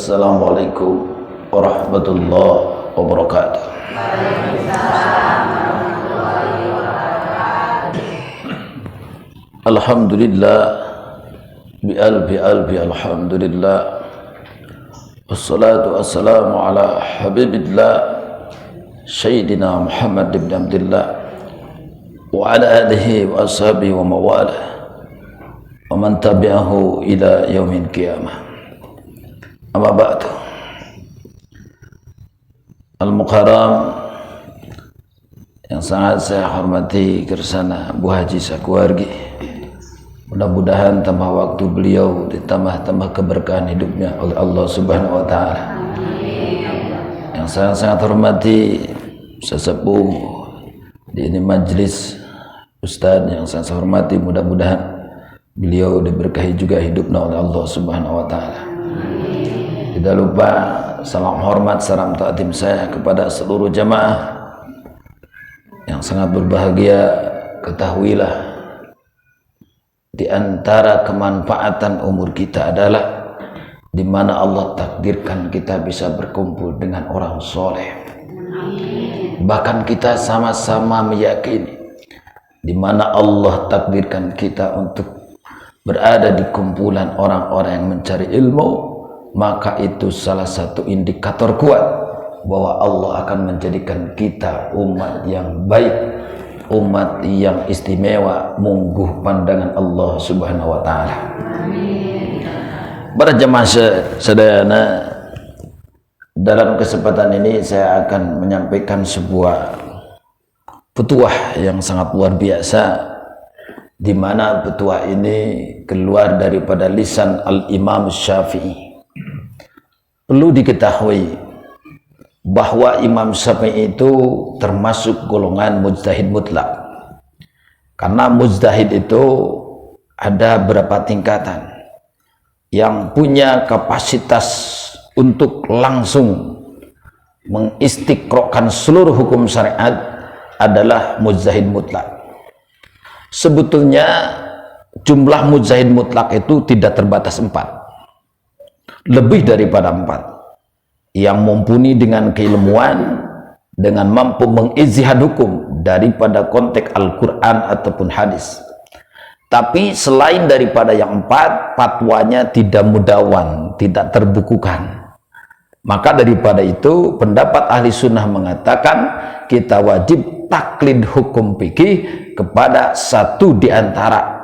Assalamualaikum warahmatullahi wabarakatuh. Alhamdulillah bi'alfi alhamdulillah. Wassalatu wassalamu ala habibillah Sayyidina Muhammad ibn Abdullah wa ala alihi wa ashabihi wa mawalah wa man tabi'ahu ila yaumil qiyamah. Amma ba'du. Al-Mukarram yang sangat saya hormati kersana Bu Haji Sakuargi, mudah-mudahan tambah waktu beliau ditambah keberkahan hidupnya oleh Allah Subhanahu wa Ta'ala. Yang sangat hormati sesepuh di ini majelis, Ustadz yang saya hormati, mudah-mudahan beliau diberkahi juga hidupnya oleh Allah Subhanahu wa Ta'ala. Tidak lupa salam hormat, salam takdim saya kepada seluruh jamaah yang sangat berbahagia. Ketahuilah, di antara kemanfaatan umur kita adalah di mana Allah takdirkan kita bisa berkumpul dengan orang soleh. Bahkan kita sama-sama meyakini di mana Allah takdirkan kita untuk berada di kumpulan orang-orang yang mencari ilmu, maka itu salah satu indikator kuat bahwa Allah akan menjadikan kita umat yang baik, umat yang istimewa, mungguh pandangan Allah Subhanahu wa Ta'ala. Para jemaah sedayana, dalam kesempatan ini saya akan menyampaikan sebuah petuah yang sangat luar biasa, di mana petuah ini keluar daripada lisan Al-Imam Syafi'i. Perlu diketahui bahwa Imam Syafi'i itu termasuk golongan mujtahid mutlak. Karena mujtahid itu ada berapa tingkatan. Yang punya kapasitas untuk langsung mengistiqrokan seluruh hukum syariat adalah mujtahid mutlak. Sebetulnya jumlah mujtahid mutlak itu tidak terbatas 4. Lebih daripada 4 yang mumpuni dengan keilmuan, dengan mampu mengijtihad hukum daripada konteks Al-Quran ataupun hadis. Tapi selain daripada yang 4, fatwanya tidak mudawan, tidak terbukukan. Maka daripada itu pendapat ahli sunnah mengatakan kita wajib taklid hukum fikih kepada satu di antara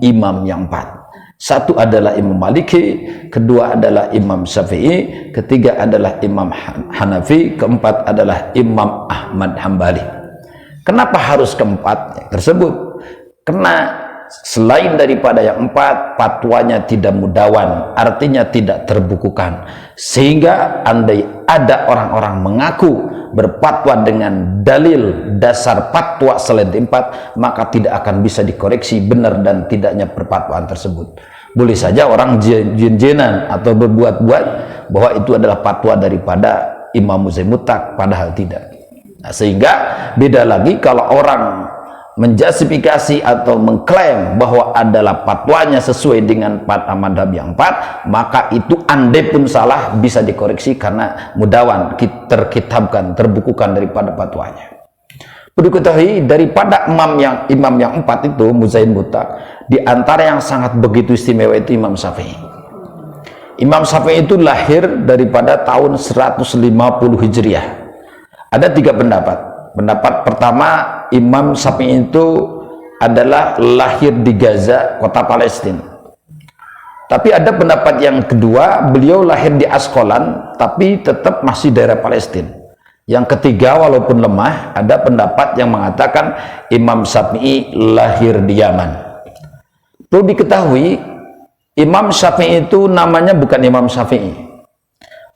imam yang 4. Satu adalah Imam Maliki, kedua adalah Imam Syafi'i, ketiga adalah Imam Hanafi, keempat adalah Imam Ahmad Hambali. Kenapa harus keempat tersebut? Karena selain daripada yang 4, fatwanya tidak mudawan, artinya tidak terbukukan. Sehingga andai ada orang-orang mengaku berfatwa dengan dalil dasar fatwa selain 4, maka tidak akan bisa dikoreksi benar dan tidaknya perfatwaan tersebut. Boleh saja orang jin-jinan atau berbuat-buat bahwa itu adalah fatwa daripada Imam Mujtahid mutlak, padahal tidak. Nah, sehingga beda lagi kalau orang menjustifikasi atau mengklaim bahwa adalah fatwanya sesuai dengan madhab yang 4, maka itu andai pun salah bisa dikoreksi karena mudawan, terkitabkan, terbukukan daripada fatwanya. Perlu diketahui daripada imam yang 4 itu mujtahid mutlak, di antara yang sangat begitu istimewa itu Imam Syafi'i. Imam Syafi'i itu lahir daripada tahun 150 Hijriah. Ada 3 pendapat. Pendapat pertama, Imam Syafi'i itu adalah lahir di Gaza, kota Palestina. Tapi ada pendapat yang kedua, beliau lahir di Askolan, tapi tetap masih daerah Palestina. Yang ketiga, walaupun lemah, ada pendapat yang mengatakan Imam Syafi'i lahir di Yaman. Perlu diketahui, Imam Syafi'i itu namanya bukan Imam Syafi'i.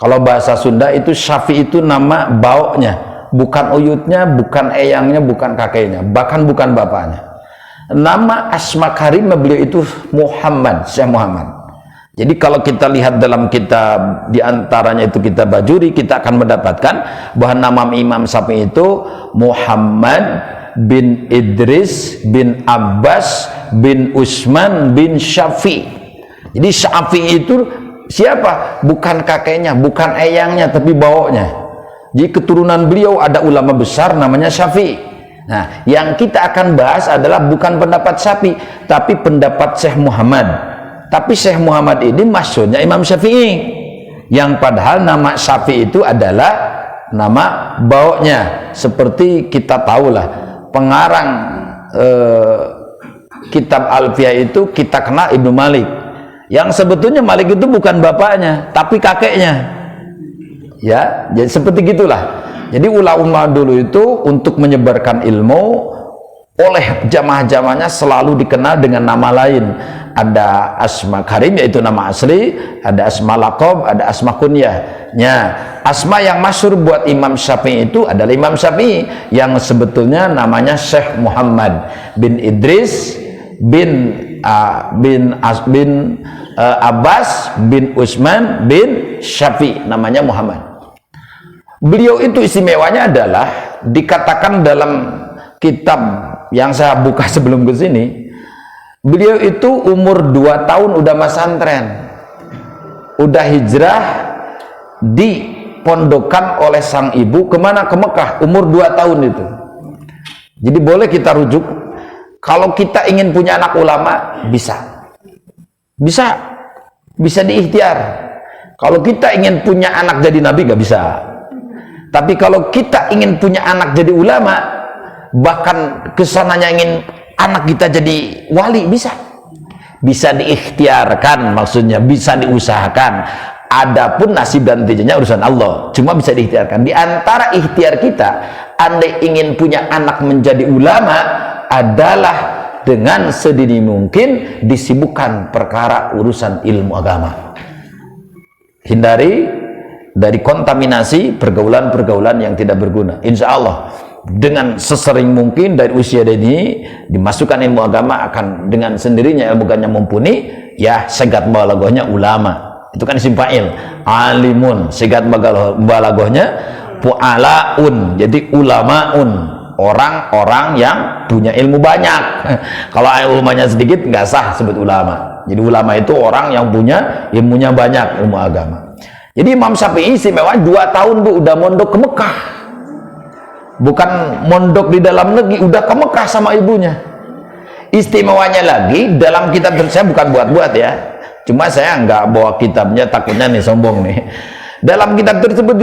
Kalau bahasa Sunda itu Syafi'i itu nama baoknya, bukan uyutnya, bukan eyangnya, bukan kakeknya, bahkan bukan bapaknya. Nama asma karimah beliau itu Muhammad, Syekh Muhammad. Jadi kalau kita lihat dalam kitab, diantaranya itu kitab Bajuri, kita akan mendapatkan bahwa nama Imam Syafi'i itu Muhammad bin Idris bin Abbas bin Utsman bin Syafi'i. Jadi Syafi'i itu Siapa? Bukan kakeknya, bukan eyangnya, tapi bawoknya. Jadi keturunan beliau ada ulama besar namanya Syafi'i. Nah, yang kita akan bahas adalah bukan pendapat Syafi'i, tapi pendapat Syekh Muhammad. Tapi Syekh Muhammad ini maksudnya Imam Syafi'i, yang padahal nama Syafi'i itu adalah nama bawoknya. Seperti kita tahulah pengarang kitab Alfiyah itu kita kenal Ibnu Malik, yang sebetulnya Malik itu bukan bapaknya tapi kakeknya, ya. Jadi seperti gitulah. Jadi ulama dulu itu untuk menyebarkan ilmu oleh jamaah-jamaahnya selalu dikenal dengan nama lain. Ada asma karim yaitu nama asli, ada asma laqab, ada asma kunyahnya. Asma yang masyhur buat Imam Syafi'i itu adalah Imam Syafi'i yang sebetulnya namanya Syekh Muhammad bin Idris bin Abbas bin Utsman bin Syafi'i, namanya Muhammad. Beliau itu istimewanya adalah dikatakan dalam kitab yang saya buka sebelum ke sini, beliau itu umur 2 tahun udah masantren, udah hijrah dipondokan oleh sang ibu kemana? Ke Mekah, umur 2 tahun itu. Jadi boleh kita rujuk, kalau kita ingin punya anak ulama, bisa diikhtiar. Kalau kita ingin punya anak jadi nabi, nggak bisa. Tapi kalau kita ingin punya anak jadi ulama, bahkan kesananya ingin anak kita jadi wali, bisa diikhtiarkan, maksudnya bisa diusahakan. Adapun nasib dan tijanya urusan Allah, cuma bisa diikhtiarkan. Di antara ikhtiar kita, andai ingin punya anak menjadi ulama, adalah dengan sedini mungkin disibukkan perkara urusan ilmu agama. Hindari dari kontaminasi pergaulan-pergaulan yang tidak berguna. Insya Allah dengan sesering mungkin dari usia ini dimasukkan ilmu agama, akan dengan sendirinya ilmu agamanya mumpuni. Ya, segat balagohnya ulama, itu kan isim fa'il. Alimun, segat balagohnya pu'alaun, jadi ulamaun, orang-orang yang punya ilmu banyak. Kalau ilmunya sedikit nggak sah sebut ulama. Jadi ulama itu orang yang punya ilmunya banyak, ilmu agama. Jadi Imam Syafi'i istimewa 2 tahun Bu udah mondok ke Mekah. Bukan mondok di dalam negeri, udah ke Mekah sama ibunya. Istimewanya lagi dalam kitab, saya bukan buat-buat ya, cuma saya nggak bawa kitabnya, takutnya nih sombong nih. Dalam kitab tersebut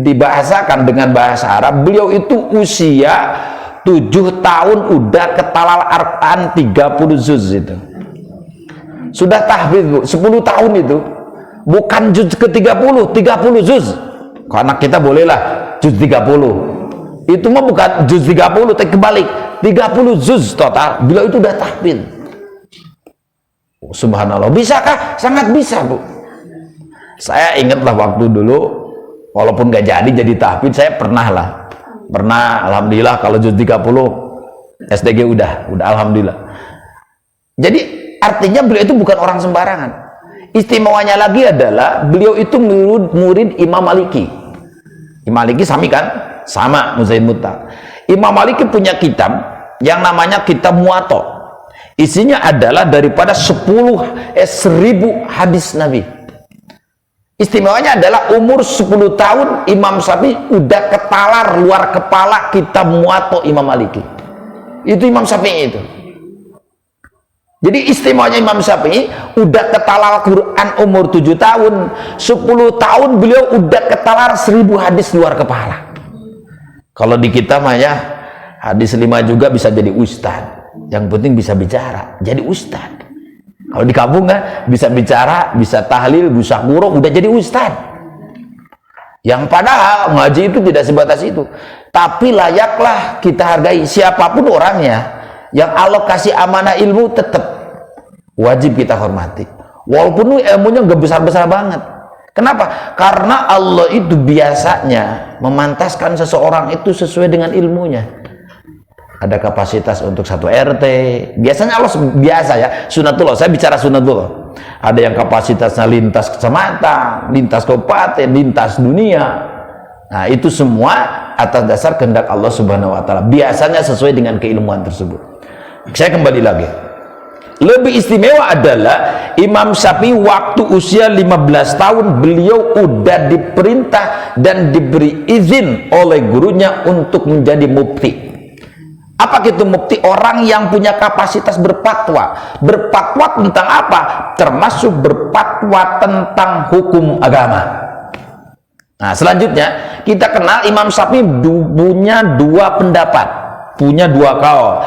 dibahasakan dengan bahasa Arab, beliau itu usia 7 tahun udah ketalal Al-Quran 30 juz itu. Sudah tahfidz Bu, 10 tahun itu. Bukan juz ke-30, 30 juz. Kalau anak kita bolehlah juz 30. Itu mah bukan juz 30, tapi kebalik. 30 juz total. Beliau itu udah tahfidz. Oh, subhanallah. Bisakah? Sangat bisa, Bu. Saya ingatlah waktu dulu, walaupun gak jadi tahfidz, saya pernah alhamdulillah. Kalau juz 30 SDG udah alhamdulillah. Jadi artinya beliau itu bukan orang sembarangan. Istimewanya lagi adalah beliau itu murid Imam Maliki. Imam Maliki sami kan? Sama Muzahid Mutlak. Imam Maliki punya kitab yang namanya Kitab Muwatta. Isinya adalah daripada 1000 hadis Nabi. Istimewanya adalah umur 10 tahun Imam Syafi'i udah ketalar luar kepala Kitab Muwatta Imam Maliki. Itu Imam Syafi'i itu. Jadi istimewanya Imam Syafi'i udah ketalar Quran umur 7 tahun, 10 tahun beliau udah ketalar 1000 hadis luar kepala. Kalau di kita mah ya hadis 5 juga bisa jadi ustad. Yang penting bisa bicara, jadi ustad. Kalau di kampung kan bisa bicara, bisa tahlil, bisa qur'an, udah jadi ustad. Yang padahal ngaji itu tidak sebatas itu. Tapi layaklah kita hargai siapapun orangnya. Yang Allah kasih amanah ilmu, tetap wajib kita hormati, walaupun ilmunya gak besar-besar banget. Kenapa? Karena Allah itu biasanya memantaskan seseorang itu sesuai dengan ilmunya. Ada kapasitas untuk 1 RT, biasanya Allah biasa ya, sunatullah, saya bicara sunatullah. Ada yang kapasitasnya lintas kecamatan, lintas kabupaten, lintas dunia. Nah itu semua atas dasar kehendak Allah Subhanahu wa Ta'ala, biasanya sesuai dengan keilmuan tersebut. Saya kembali lagi, Lebih istimewa adalah Imam Syafi'i waktu usia 15 tahun beliau udah diperintah dan diberi izin oleh gurunya untuk menjadi mufti. Apa itu mufti? Orang yang punya kapasitas berfatwa. Berfatwa tentang apa? Termasuk berfatwa tentang hukum agama. Nah, selanjutnya kita kenal Imam Syafi'i punya dua pendapat, punya dua kaul.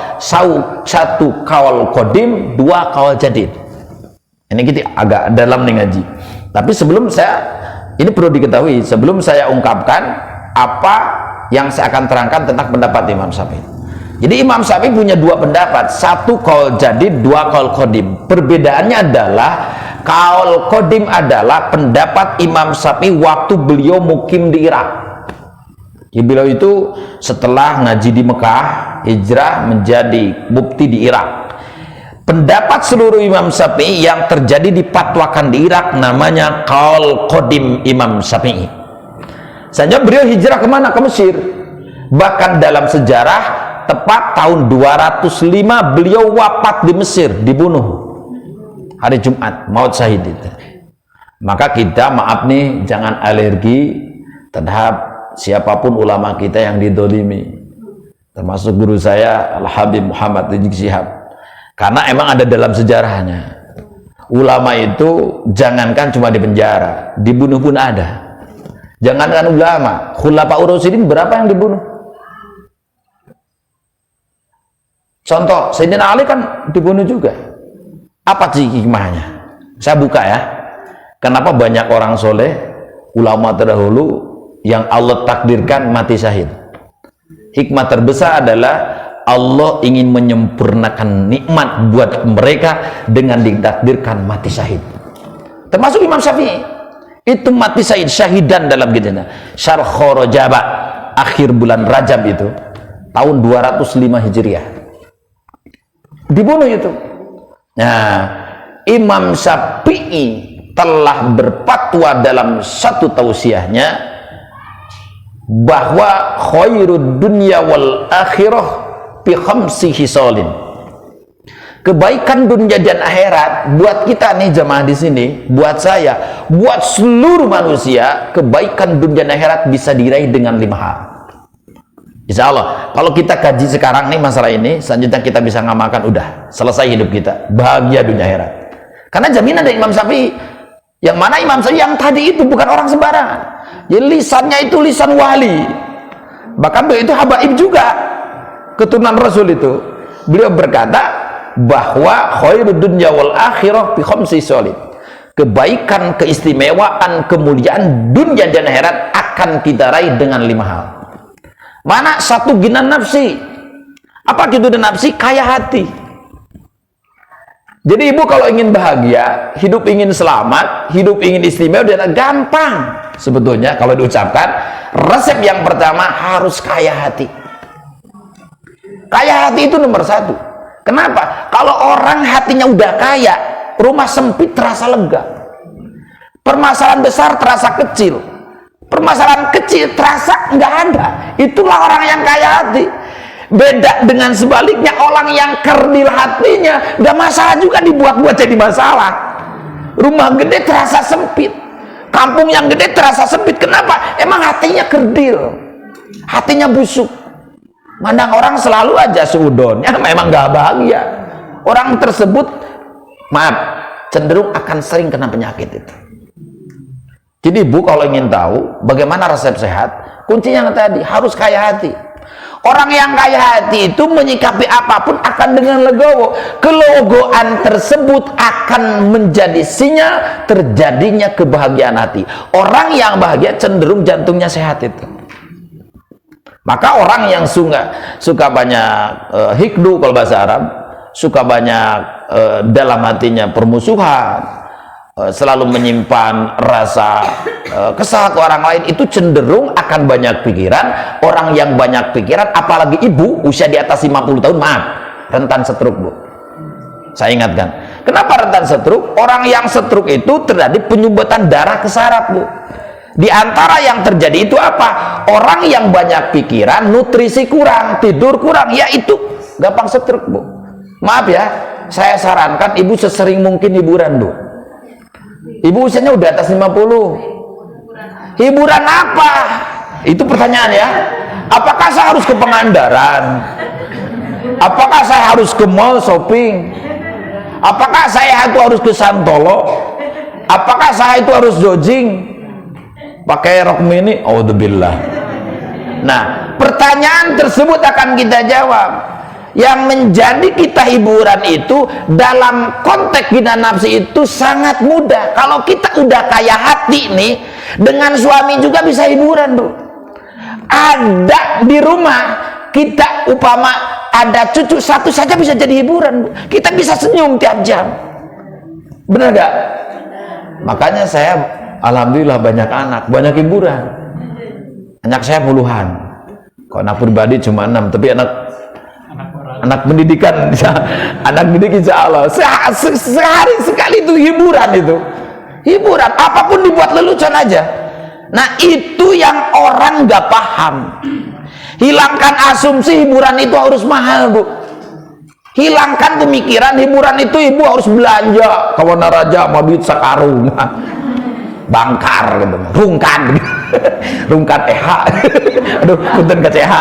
Satu kaul qadim, dua kaul jadid. Ini kita agak dalam nih ngaji. Tapi sebelum ini perlu diketahui, sebelum saya ungkapkan apa yang saya akan terangkan tentang pendapat Imam Syafi'i. Jadi Imam Syafi'i punya dua pendapat, satu kaul jadid, dua kaul qadim. Perbedaannya adalah kaul qadim adalah pendapat Imam Syafi'i waktu beliau mukim di Irak. Jadi beliau itu setelah ngaji di Mekah, hijrah menjadi mufti di Irak. Pendapat seluruh Imam Syafi'i yang terjadi dipatwakan di Irak namanya kaul qadim Imam Syafi'i. Saja beliau hijrah kemana? Ke Mesir. Bahkan dalam sejarah tepat tahun 205 beliau wafat di Mesir, dibunuh hari Jumat, maut syahid itu. Maka kita maaf nih, jangan alergi terhadap siapapun ulama kita yang didolimi, termasuk guru saya Al-Habib Muhammad Rizik Syihab, karena emang ada dalam sejarahnya ulama itu jangankan cuma di penjara, dibunuh pun ada. Jangankan ulama, Khulafaur Rasyidin berapa yang dibunuh? Contoh, Sayyidina Ali kan dibunuh juga. Apa sih hikmahnya? Saya buka ya. Kenapa banyak orang soleh, ulama terdahulu yang Allah takdirkan mati syahid? Hikmah terbesar adalah Allah ingin menyempurnakan nikmat buat mereka dengan ditakdirkan mati syahid. Termasuk Imam Syafi'i. Itu mati syahid, syahidan dalam gitunya. Syarh Rajab, akhir bulan Rajab itu, tahun 205 Hijriah. Dibunuh itu. Nah, Imam Syafi'i telah berfatwa dalam satu tausiahnya bahwa khairud dunya wal akhirah fi khamsi hisalin. Kebaikan dunia dan akhirat buat kita nih jemaah di sini, buat saya, buat seluruh manusia, kebaikan dunia dan akhirat bisa diraih dengan 5 hal. Insya Allah, kalau kita kaji sekarang nih masalah ini, selanjutnya kita bisa ngamalkan, udah selesai hidup kita, bahagia dunia akhirat. Karena jaminan dari Imam Syafi'i, yang mana Imam Syafi'i yang tadi itu bukan orang sembarangan. Jadi lisannya itu lisan wali. Bahkan beliau itu habaib juga, keturunan Rasul itu. Beliau berkata bahwa khairud dunya wal akhirah fi khamsi sholid. Kebaikan, keistimewaan, kemuliaan dunia dan akhirat akan kita raih dengan 5 hal. Mana? Satu, ginan nafsi. Apa itu dan nafsi? Kaya hati. Jadi ibu kalau ingin bahagia, hidup ingin selamat, hidup ingin istimewa, dan gampang sebetulnya kalau diucapkan. Resep yang pertama harus kaya hati. Kaya hati itu nomor 1. Kenapa? Kalau orang hatinya udah kaya, rumah sempit terasa lega, permasalahan besar terasa kecil, permasalahan kecil terasa nggak ada. Itulah orang yang kaya hati. Beda dengan sebaliknya, orang yang kerdil hatinya, nggak masalah juga dibuat-buat jadi masalah. Rumah gede terasa sempit, kampung yang gede terasa sempit. Kenapa? Emang hatinya kerdil, hatinya busuk. Mandang orang selalu aja seudon, ya memang nggak bahagia. Orang tersebut, maaf, cenderung akan sering kena penyakit itu. Jadi ibu kalau ingin tahu bagaimana resep sehat, kuncinya yang tadi, harus kaya hati. Orang yang kaya hati itu menyikapi apapun akan dengan legowo. Kelegoan tersebut akan menjadi sinyal terjadinya kebahagiaan hati. Orang yang bahagia cenderung jantungnya sehat itu. Maka orang yang suka banyak hikdu kalau bahasa Arab, suka banyak dalam hatinya permusuhan, selalu menyimpan rasa kesal ke orang lain, itu cenderung akan banyak pikiran. Orang yang banyak pikiran, apalagi ibu usia di atas 50 tahun, maaf, rentan stroke, Bu. Saya ingatkan. Kenapa rentan stroke? Orang yang stroke itu terjadi penyumbatan darah ke saraf, Bu. Di antara yang terjadi itu apa? Orang yang banyak pikiran, nutrisi kurang, tidur kurang, yaitu gampang stroke, Bu. Maaf ya, saya sarankan ibu sesering mungkin hiburan, Bu. Ibu usianya udah atas 50. Hiburan apa? Itu pertanyaan ya. Apakah saya harus ke Pangandaran? Apakah saya harus ke mall shopping? Apakah saya itu harus ke Santolo? Apakah saya itu harus jogging? Pakai rok mini? Auzubillah. Nah, pertanyaan tersebut akan kita jawab. Yang menjadi kita hiburan itu dalam konteks bina nafsi itu sangat mudah. Kalau kita udah kaya hati nih, dengan suami juga bisa hiburan, Bu. Ada di rumah kita upama ada cucu satu saja bisa jadi hiburan, Bu. Kita bisa senyum tiap jam. Benar gak? Makanya saya alhamdulillah banyak anak, banyak hiburan. Anak saya puluhan. Kalau anak pribadi cuma 6, tapi anak pendidikan, anak didik insya Allah sehari sekali itu hiburan, apapun dibuat lelucon aja. Nah, itu yang orang nggak paham. Hilangkan asumsi hiburan itu harus mahal, Bu. Hilangkan pemikiran hiburan itu ibu harus belanja ke Wanaraja sama duit sakarung, bangkar gitu, rungkan aduh punten ke CH.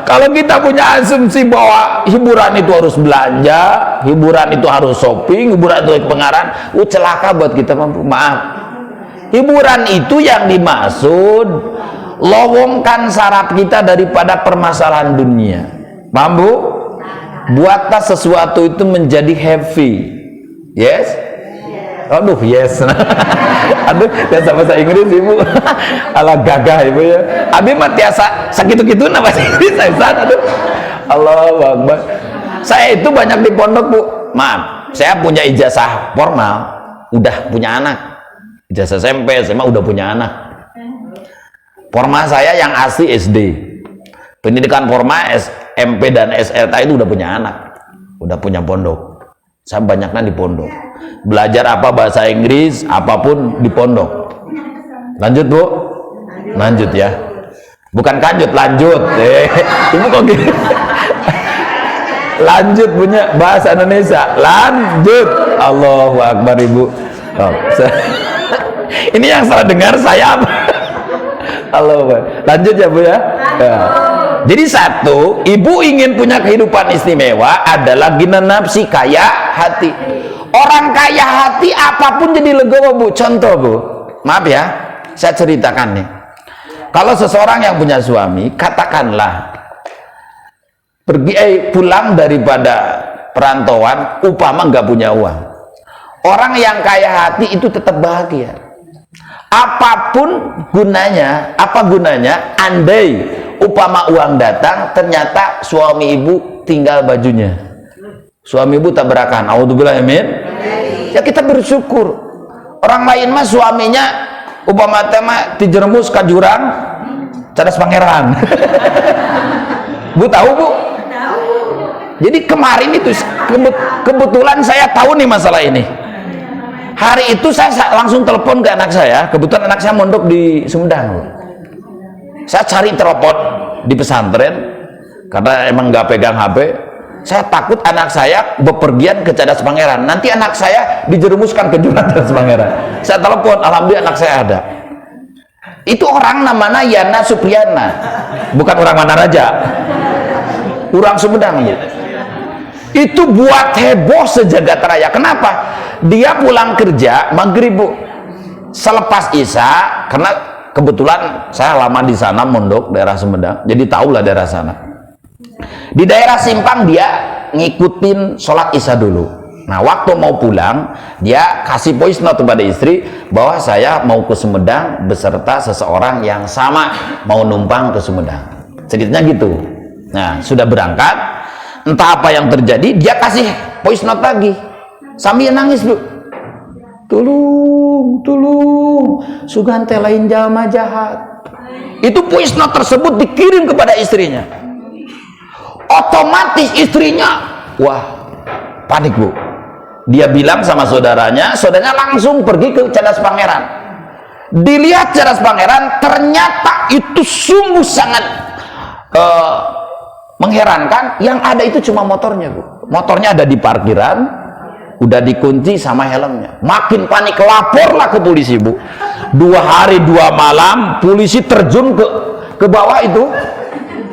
Kalau kita punya asumsi bahwa hiburan itu harus belanja, hiburan itu harus shopping, hiburan itu pengaran, celaka buat kita, mampu. Maaf, hiburan itu yang dimaksud lowongkan saraf kita daripada permasalahan dunia. Mampu buatlah sesuatu itu menjadi happy. Yes? Aduh, yes. Aduh, biasa bahasa Inggris ibu. Ala gagah ibu ya. Abi mah tiasa sakitu-kitu nama bahasa Inggris saya. Aduh. Allahu Akbar. Saya itu banyak di pondok, Bu. Maaf, saya punya ijazah formal, udah punya anak. Ijazah SMP, SMA udah punya anak. Formal saya yang asli SD. Pendidikan formal SMP dan SLT itu udah punya anak. Udah punya pondok. Saya banyaknya di pondok. Belajar apa bahasa Inggris, apapun di pondok. Lanjut, Bu? Lanjut ya. Bukan kanjut, lanjut. Ibu kok gitu? Lanjut punya bahasa Indonesia. Lanjut. Allahu Akbar, Ibu. Oh, ini yang salah dengar saya apa? Allahu Akbar. Lanjut ya, Bu ya. Ya. Jadi satu, ibu ingin punya kehidupan istimewa adalah gina nafsi, kaya hati. Orang kaya hati apapun jadi legowo, Bu. Contoh, Bu, maaf ya, saya ceritakan nih. Kalau seseorang yang punya suami, katakanlah pergi pulang daripada perantauan, upama nggak punya uang. Orang yang kaya hati itu tetap bahagia. Apapun gunanya, apa gunanya? Andai upama uang datang, ternyata suami ibu tinggal bajunya, suami ibu tabrakan, auzubillah amin. Ya kita bersyukur. Orang lain mah suaminya upama tema dijeremus ke jurang Cadas Pangeran. Bu tahu, Bu? Jadi kemarin itu kebetulan saya tahu nih masalah ini. Hari itu saya langsung telepon ke anak saya, kebetulan anak saya mondok di Sumedang. Saya cari telepon di pesantren karena emang nggak pegang HP. Saya takut anak saya bepergian ke Cadas Pangeran, nanti anak saya dijerumuskan ke jurang Cadas Pangeran. Saya telepon, alhamdulillah anak saya ada. Itu orang namanya Yana Supriyana, bukan orang Wanaraja, orang Sumedang. Itu buat heboh sejagat raya. Kenapa? Dia pulang kerja maghrib, Bu, selepas isya, karena kebetulan saya lama di sana mondok daerah Sumedang, jadi tahulah daerah sana. Di daerah Simpang dia ngikutin sholat isya dulu. Nah, waktu mau pulang dia kasih voice note kepada istri bahwa saya mau ke Sumedang beserta seseorang yang sama mau numpang ke Sumedang. Ceritanya gitu. Nah, sudah berangkat, entah apa yang terjadi, dia kasih voice note lagi sambil nangis, Bu. Tolong, Sugante lain jalma jahat. Itu voice note tersebut dikirim kepada istrinya. Otomatis istrinya, wah, panik, Bu. Dia bilang sama saudaranya langsung pergi ke Cadas Pangeran. Dilihat Cadas Pangeran, ternyata itu sungguh sangat Mengherankan, yang ada itu cuma motornya, Bu. Motornya ada di parkiran, udah dikunci sama helmnya. Makin panik, laporlah ke polisi, Bu. 2 hari 2 malam polisi terjun ke bawah itu.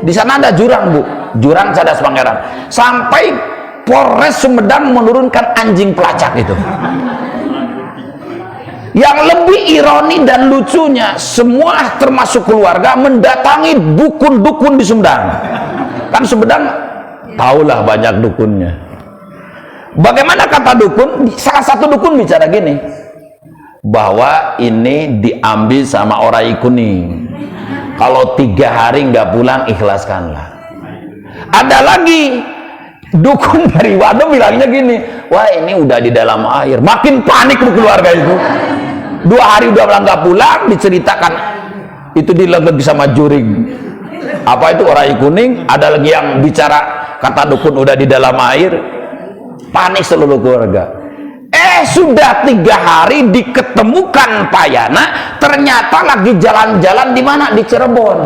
Di sana ada jurang, Bu, jurang Cadas Pangeran. Sampai Polres Sumedang menurunkan anjing pelacak itu. Yang lebih ironi dan lucunya, semua termasuk keluarga mendatangi dukun-dukun di Sumedang. Kan Sumedang tahulah banyak dukunnya. Bagaimana kata dukun? Salah satu dukun bicara gini, bahwa ini diambil sama orang kuning. Kalau 3 hari nggak pulang, ikhlaskanlah. Ada lagi dukun dari Waduh bilangnya gini, wah ini udah di dalam air. Makin panik bu keluarga itu. 2 hari udah nggak pulang, diceritakan itu dilegeg sama juring. Apa itu orang kuning? Ada lagi yang bicara, kata dukun udah di dalam air. Panik seluruh keluarga. Sudah 3 hari diketemukan Payana, ternyata lagi jalan-jalan di mana? Di Cirebon.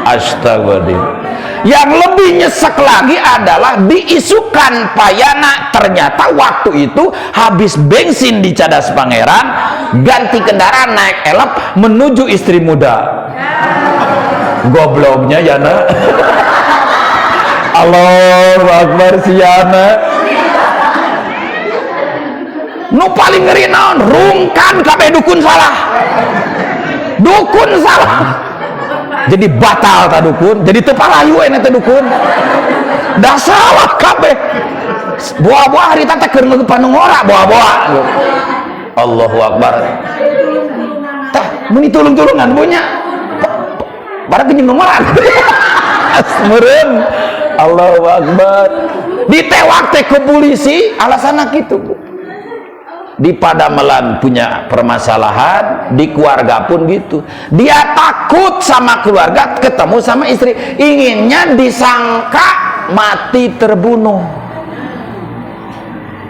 Astagfirullah. Yang lebih nyesek lagi adalah diisukan Payana, ternyata waktu itu habis bensin di Cadas Pangeran, ganti kendaraan naik elep menuju istri muda. Gobloknya Yana. Allahu Akbar si Yana. Nu paling ngeri naon, rungkan kabeh dukun salah. Dukun salah. Jadi batal ta dukun, jadi teu palayu ene teh dukun. Da salah kabeh. Boa-boa harita teh keur ngeupan ngora boa-boa. Allahu Akbar. Tah, mun ditulung-tulungan punya. Barang jeung ngomoran. Asmeureun. Allahu Akbar. Ditewak teh ke polisi, alasanna kitu, Bu. Di Padamelan punya permasalahan, di keluarga pun gitu. Dia takut sama keluarga, ketemu sama istri, inginnya disangka mati terbunuh.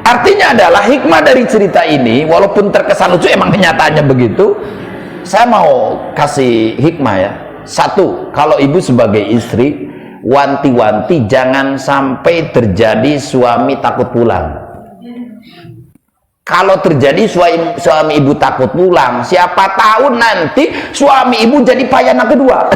Artinya adalah hikmah dari cerita ini, walaupun terkesan lucu, emang kenyataannya begitu. Saya mau kasih hikmah ya. 1, kalau ibu sebagai istri, wanti-wanti jangan sampai terjadi suami takut pulang. Kalau terjadi suami ibu takut pulang, siapa tahu nanti suami ibu jadi payana kedua.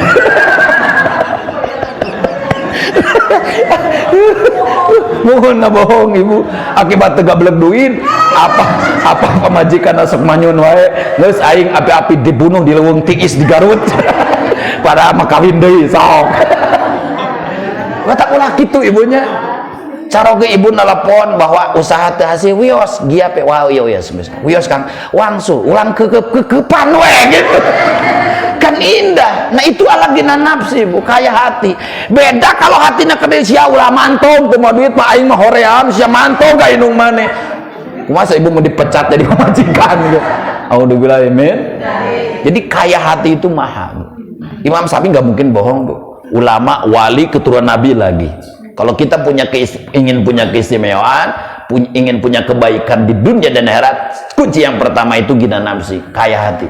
Mohon na bohong ibu, akibat tegablek duit, apa pemajikan asok manyun wae, geus aing api-api dibunuh di leuweung tiis di Garut. Pada makawin deui sok. Watak ulah kitu ibunya. Caroge ibu nelpon bahwa usaha teu hasil wios gia pe wah wios Kang wangsul ulang kekepan we gitu. Kan indah. Nah itu alagina nafsi Bu, kaya hati. Beda kalau hatina kede sia ulah mantong teu mau duit mah aing mah hoream sia mantong ka indung maneh. Kumaha ibu mau dipecat jadi pemajikan gitu. Auzubillahi min. Jadi kaya hati itu mahal. Imam Syafi'i nggak mungkin bohong Bu. Ulama, wali, keturunan Nabi lagi. Kalau kita ingin punya keistimewaan, ingin punya kebaikan di dunia dan akhirat, kunci yang pertama itu gina nafsi, kaya hati.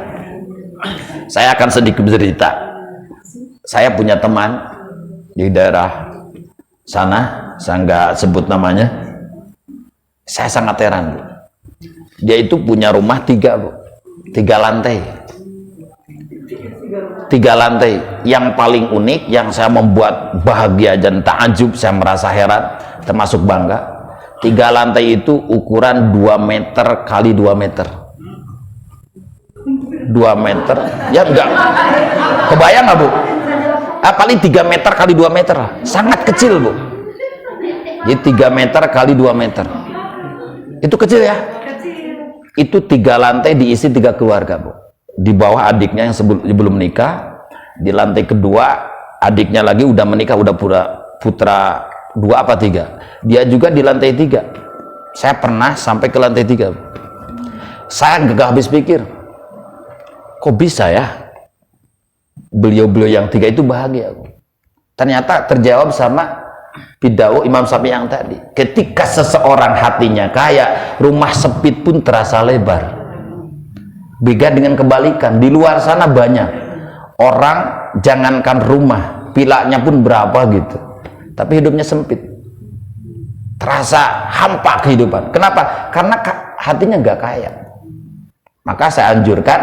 Saya akan sedikit bercerita. Saya punya teman di daerah sana, saya nggak sebut namanya. Saya sangat heran, Bu. Dia itu punya rumah 3, Bu. 3 lantai. 3 lantai. Yang paling unik, yang saya membuat bahagia dan takjub, saya merasa heran, termasuk bangga. 3 lantai itu ukuran 2 meter kali 2 meter. 2 meter, ya enggak. Kebayang nggak Bu? Paling 3 meter kali 2 meter lah. Sangat kecil Bu. Jadi 3 meter kali 2 meter. Itu kecil ya? Itu 3 lantai diisi 3 keluarga Bu. Di bawah adiknya yang sebelum menikah, di lantai kedua adiknya lagi udah menikah, udah putra 2 apa 3. Dia juga di lantai 3. Saya pernah sampai ke lantai 3. Saya gak habis pikir, kok bisa ya beliau-beliau yang 3 itu bahagia. Ternyata terjawab sama pidato Imam Syafi'i yang tadi. Ketika seseorang hatinya kaya, rumah sempit pun terasa lebar. Beda dengan kebalikan, di luar sana banyak orang, jangankan rumah, pilanya pun berapa gitu, tapi hidupnya sempit, terasa hampa kehidupan. Kenapa? Karena hatinya nggak kaya. Maka saya anjurkan,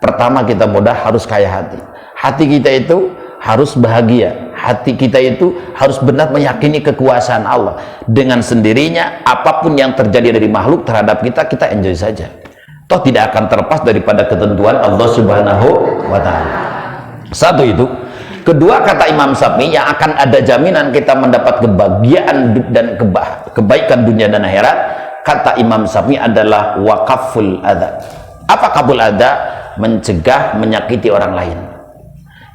pertama kita mudah harus kaya hati. Hati kita itu harus bahagia. Hati kita itu harus benar meyakini kekuasaan Allah. Dengan sendirinya apapun yang terjadi dari makhluk terhadap kita, kita enjoy saja. Toh tidak akan terlepas daripada ketentuan Allah Subhanahu wa Ta'ala. Satu itu. Kedua, kata Imam Syafi'i, yang akan ada jaminan kita mendapat kebahagiaan dan kebaikan dunia dan akhirat, kata Imam Syafi'i adalah waqaful adza. Apa kaful adza? Mencegah menyakiti orang lain.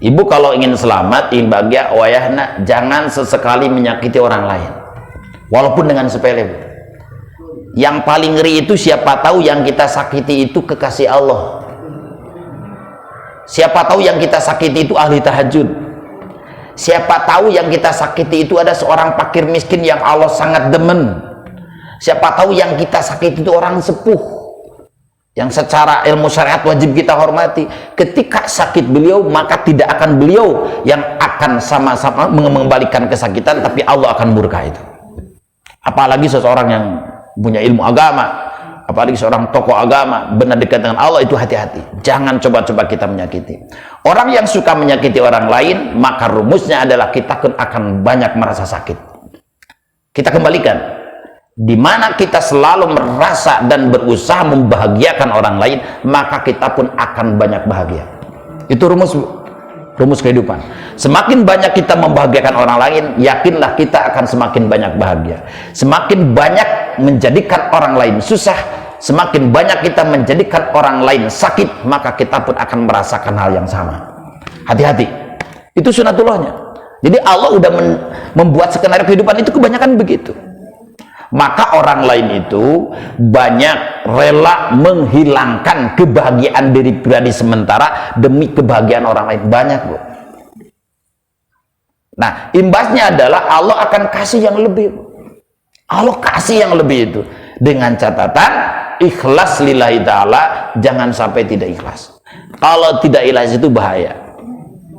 Ibu kalau ingin selamat, ingin bahagia, wayahna jangan sesekali menyakiti orang lain, walaupun dengan sepele, Bu. Yang paling ngeri itu siapa tahu yang kita sakiti itu kekasih Allah. Siapa tahu yang kita sakiti itu ahli tahajud. Siapa tahu yang kita sakiti itu ada seorang fakir miskin yang Allah sangat demen. Siapa tahu yang kita sakiti itu orang sepuh yang secara ilmu syariat wajib kita hormati. Ketika sakit beliau, maka tidak akan beliau yang akan sama-sama mengembalikan kesakitan, tapi Allah akan murka itu. Apalagi seseorang yang punya ilmu agama, apalagi seorang tokoh agama benar dekat dengan Allah, itu hati-hati, jangan coba-coba kita menyakiti orang yang suka menyakiti orang lain. Maka rumusnya adalah kita akan banyak merasa sakit. Kita kembalikan, di mana kita selalu merasa dan berusaha membahagiakan orang lain, maka kita pun akan banyak bahagia. Itu rumus kehidupan. Semakin banyak kita membahagiakan orang lain, yakinlah kita akan semakin banyak bahagia. Semakin banyak menjadikan orang lain susah, semakin banyak kita menjadikan orang lain sakit, maka kita pun akan merasakan hal yang sama. Hati-hati, itu sunatullahnya. Jadi Allah udah membuat skenario kehidupan itu kebanyakan begitu. Maka orang lain itu banyak rela menghilangkan kebahagiaan diri pribadi sementara demi kebahagiaan orang lain. Banyak, Bu. Nah, imbasnya adalah Allah akan kasih yang lebih. Allah kasih yang lebih itu, dengan catatan ikhlas lillahi ta'ala, jangan sampai tidak ikhlas. Kalau tidak ikhlas itu bahaya.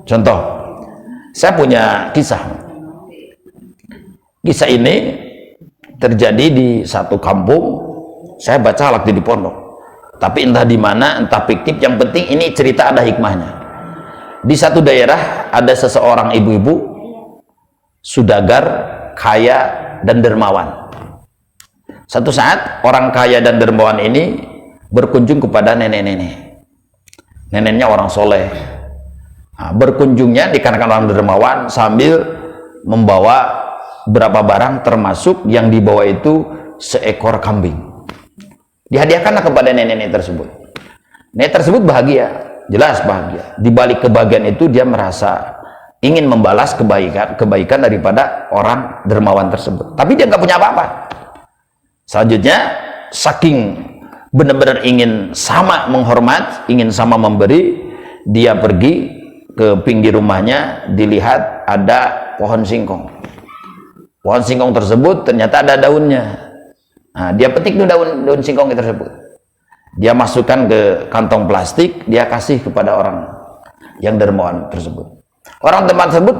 Contoh, saya punya kisah. Kisah ini terjadi di satu kampung. Saya baca waktu di pondok, tapi entah di mana, entah fiktif, yang penting ini cerita ada hikmahnya. Di satu daerah ada seseorang ibu-ibu sudagar, kaya dan dermawan. Satu saat orang kaya dan dermawan ini berkunjung kepada nenek-nenek. Neneknya orang soleh. Nah, berkunjungnya dikarenakan orang dermawan sambil membawa berapa barang, termasuk yang dibawa itu seekor kambing. Dihadiahkanlah kepada nenek-nenek tersebut. Nenek tersebut bahagia, jelas bahagia. Di balik kebahagiaan itu dia merasa ingin membalas kebaikan daripada orang dermawan tersebut. Tapi dia nggak punya apa-apa. Selanjutnya, saking benar-benar ingin sama menghormat, ingin sama memberi, dia pergi ke pinggir rumahnya, dilihat ada pohon singkong. Pohon singkong tersebut ternyata ada daunnya. Nah, dia petik tuh daun singkong tersebut. Dia masukkan ke kantong plastik, dia kasih kepada orang yang dermawan tersebut. Orang teman tersebut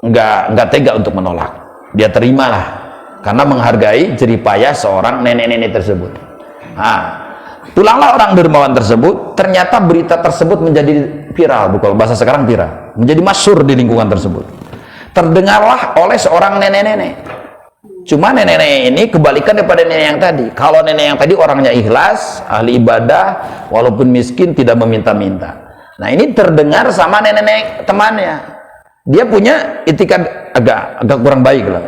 nggak tega untuk menolak. Dia terimalah karena menghargai jerih payah seorang nenek-nenek tersebut. Nah, pulanglah orang dermawan tersebut. Ternyata berita tersebut menjadi viral, kalau bahasa sekarang viral, menjadi masyhur di lingkungan tersebut. Terdengarlah oleh seorang nenek-nenek. Cuma nenek-nenek ini kebalikan daripada nenek yang tadi. Kalau nenek yang tadi orangnya ikhlas, ahli ibadah, walaupun miskin tidak meminta-minta. Nah, ini terdengar sama nenek-nenek temannya. Dia punya itikat agak kurang baik lah.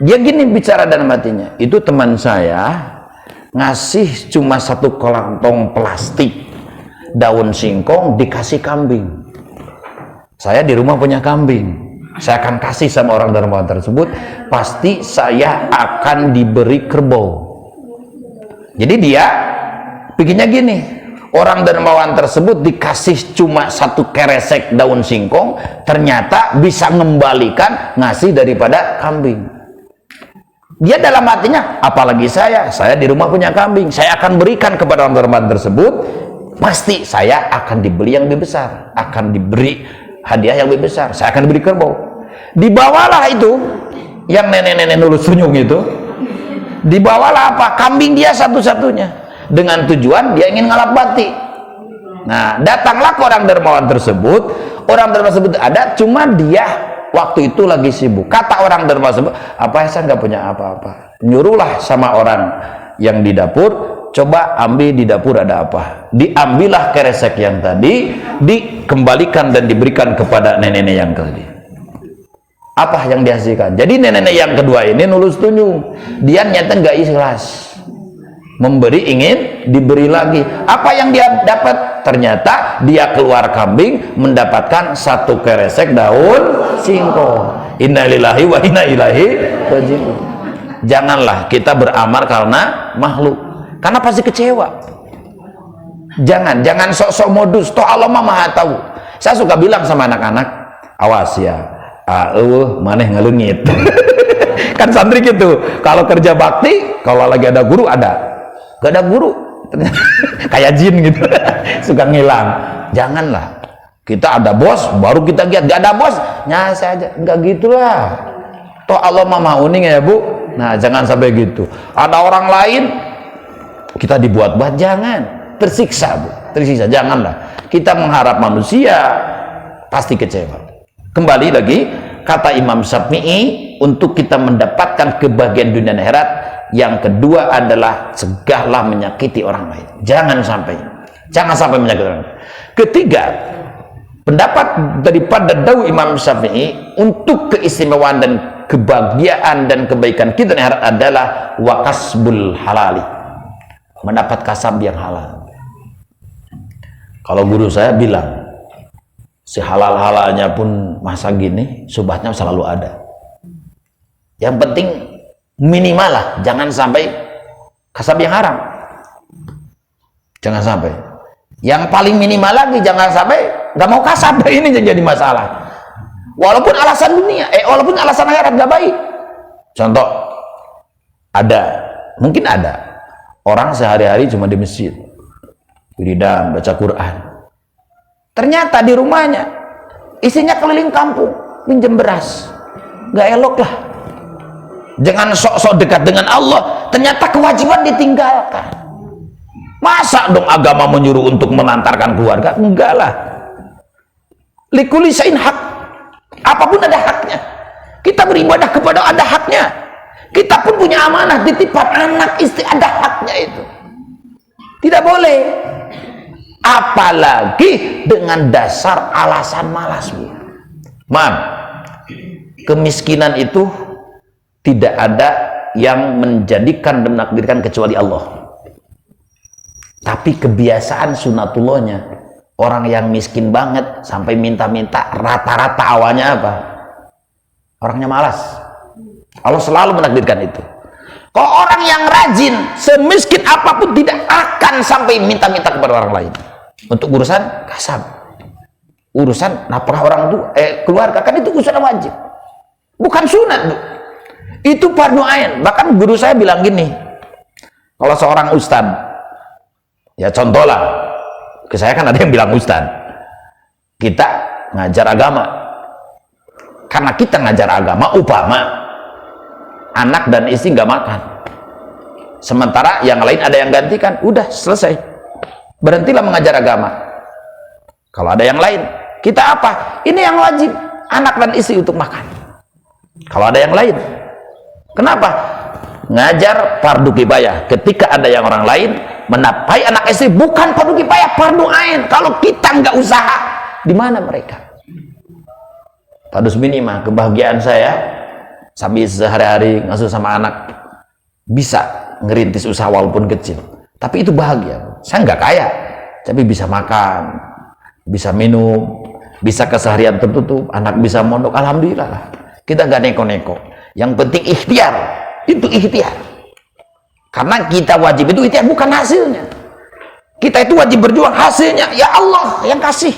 Dia gini bicara dalam hatinya, itu teman saya ngasih cuma satu kantong plastik daun singkong, dikasih kambing. Saya di rumah punya kambing, saya akan kasih sama orang dermawan tersebut, pasti saya akan diberi kerbau. Jadi dia pikirnya gini, orang dermawan tersebut dikasih cuma satu keresek daun singkong, ternyata bisa mengembalikan ngasih daripada kambing. Dia dalam hatinya, apalagi saya di rumah punya kambing, saya akan berikan kepada orang dermawan tersebut, pasti saya akan dibeli yang lebih besar, akan diberi hadiah yang lebih besar, saya akan beri kerbau. Dibawalah itu yang nenek-nenek nulus sunyung itu, dibawalah apa? Kambing dia satu-satunya, dengan tujuan dia ingin ngalap bati. Nah, datanglah ke orang dermawan tersebut. Orang dermawan tersebut ada, cuma dia waktu itu lagi sibuk. Kata orang dermawan tersebut, apa ya, saya nggak punya apa-apa. Nyuruhlah sama orang yang di dapur, coba ambil di dapur ada apa. Diambillah keresek yang tadi, dikembalikan dan diberikan kepada nenek-nenek yang tadi. Apa yang dihasilkan? Jadi nenek-nenek yang kedua ini nulus tunjuk, dia nyata nggak ikhlas, memberi ingin diberi lagi. Apa yang dia dapat? Ternyata dia keluar kambing mendapatkan satu keresek daun singkong. Innalillahi wa inna ilaihi raji'un. Janganlah kita beramal karena makhluk, karena pasti kecewa. Jangan sok-sok modus. Toh Allah Maha tahu. Saya suka bilang sama anak-anak, awas ya, maneh ngelengit. Kan santri gitu, kalau kerja bakti, kalau lagi ada guru ada, gak ada guru kayak jin gitu. Suka ngilang. Janganlah, kita ada bos baru kita giat, gak ada bos nyasa aja, enggak gitulah. Toh Allah Maha uning ya Bu. Nah, jangan sampai gitu. Ada orang lain kita dibuat-buat, jangan. Tersiksa Bu, tersiksa. Janganlah kita mengharap manusia pasti kecewa. Kembali lagi, kata Imam Syafi'i, untuk kita mendapatkan kebahagiaan dunia dan akhirat, yang kedua adalah cegahlah menyakiti orang lain. Jangan sampai menyakiti orang lain. Ketiga, pendapat daripada dawuh Imam Syafi'i untuk keistimewaan dan kebahagiaan dan kebaikan kita di akhirat adalah wakasbul halali, mendapat kasab yang halal. Kalau guru saya bilang, si halal-halalnya pun masa gini subhatnya selalu ada. Yang penting minimal lah, jangan sampai kasab yang haram, jangan sampai. Yang paling minimal lagi, jangan sampai nggak mau kasab. Ini jadi masalah. Walaupun alasan dunia, walaupun alasan akhirat gak baik. Contoh, mungkin ada orang sehari-hari cuma di masjid, wiridan, baca Quran. Ternyata di rumahnya isinya keliling kampung, pinjam beras. Gak elok lah. Jangan sok-sok dekat dengan Allah, ternyata kewajiban ditinggalkan. Masa dong agama menyuruh untuk menantarkan keluarga? Enggak lah. Likulli syai'in haq. Apapun ada haknya. Kita beribadah kepada ada haknya. Kita pun punya amanah, titipan anak istri, ada haknya itu. Tidak boleh. Apalagi dengan dasar alasan malas. Kemiskinan itu tidak ada yang menjadikan dan menakdirkan kecuali Allah. Tapi kebiasaan sunatullahnya, orang yang miskin banget sampai minta-minta, rata-rata awalnya apa? Orangnya malas. Allah selalu menakdirkan itu. Kalau orang yang rajin, semiskin apapun tidak akan sampai minta-minta kepada orang lain untuk urusan kasab, urusan nafkah orang tua, keluarga. Kan itu urusan wajib, bukan sunat Bu. Itu fardu ain. Bahkan guru saya bilang gini, kalau seorang ustadz, ya contoh lah, ke saya kan ada yang bilang ustadz, kita ngajar agama, karena kita ngajar agama, upama anak dan istri nggak makan, sementara yang lain ada yang gantikan, udah selesai, berhentilah mengajar agama. Kalau ada yang lain, kita apa? Ini yang wajib, anak dan istri untuk makan. Kalau ada yang lain, kenapa? Ngajar fardu kifayah. Ketika ada yang orang lain menafkahi anak istri, bukan fardu kifayah, fardu ain. Kalau kita nggak usaha, di mana mereka? Tadus minimal kebahagiaan saya sambil sehari-hari ngasuh sama anak, bisa ngerintis usaha walaupun kecil, tapi itu bahagia. Saya nggak kaya, tapi bisa makan, bisa minum, bisa keseharian tertutup, anak bisa mondok, alhamdulillah lah. Kita nggak neko-neko. Yang penting ikhtiar, itu ikhtiar. Karena kita wajib itu ikhtiar, bukan hasilnya. Kita itu wajib berjuang, hasilnya ya Allah yang kasih.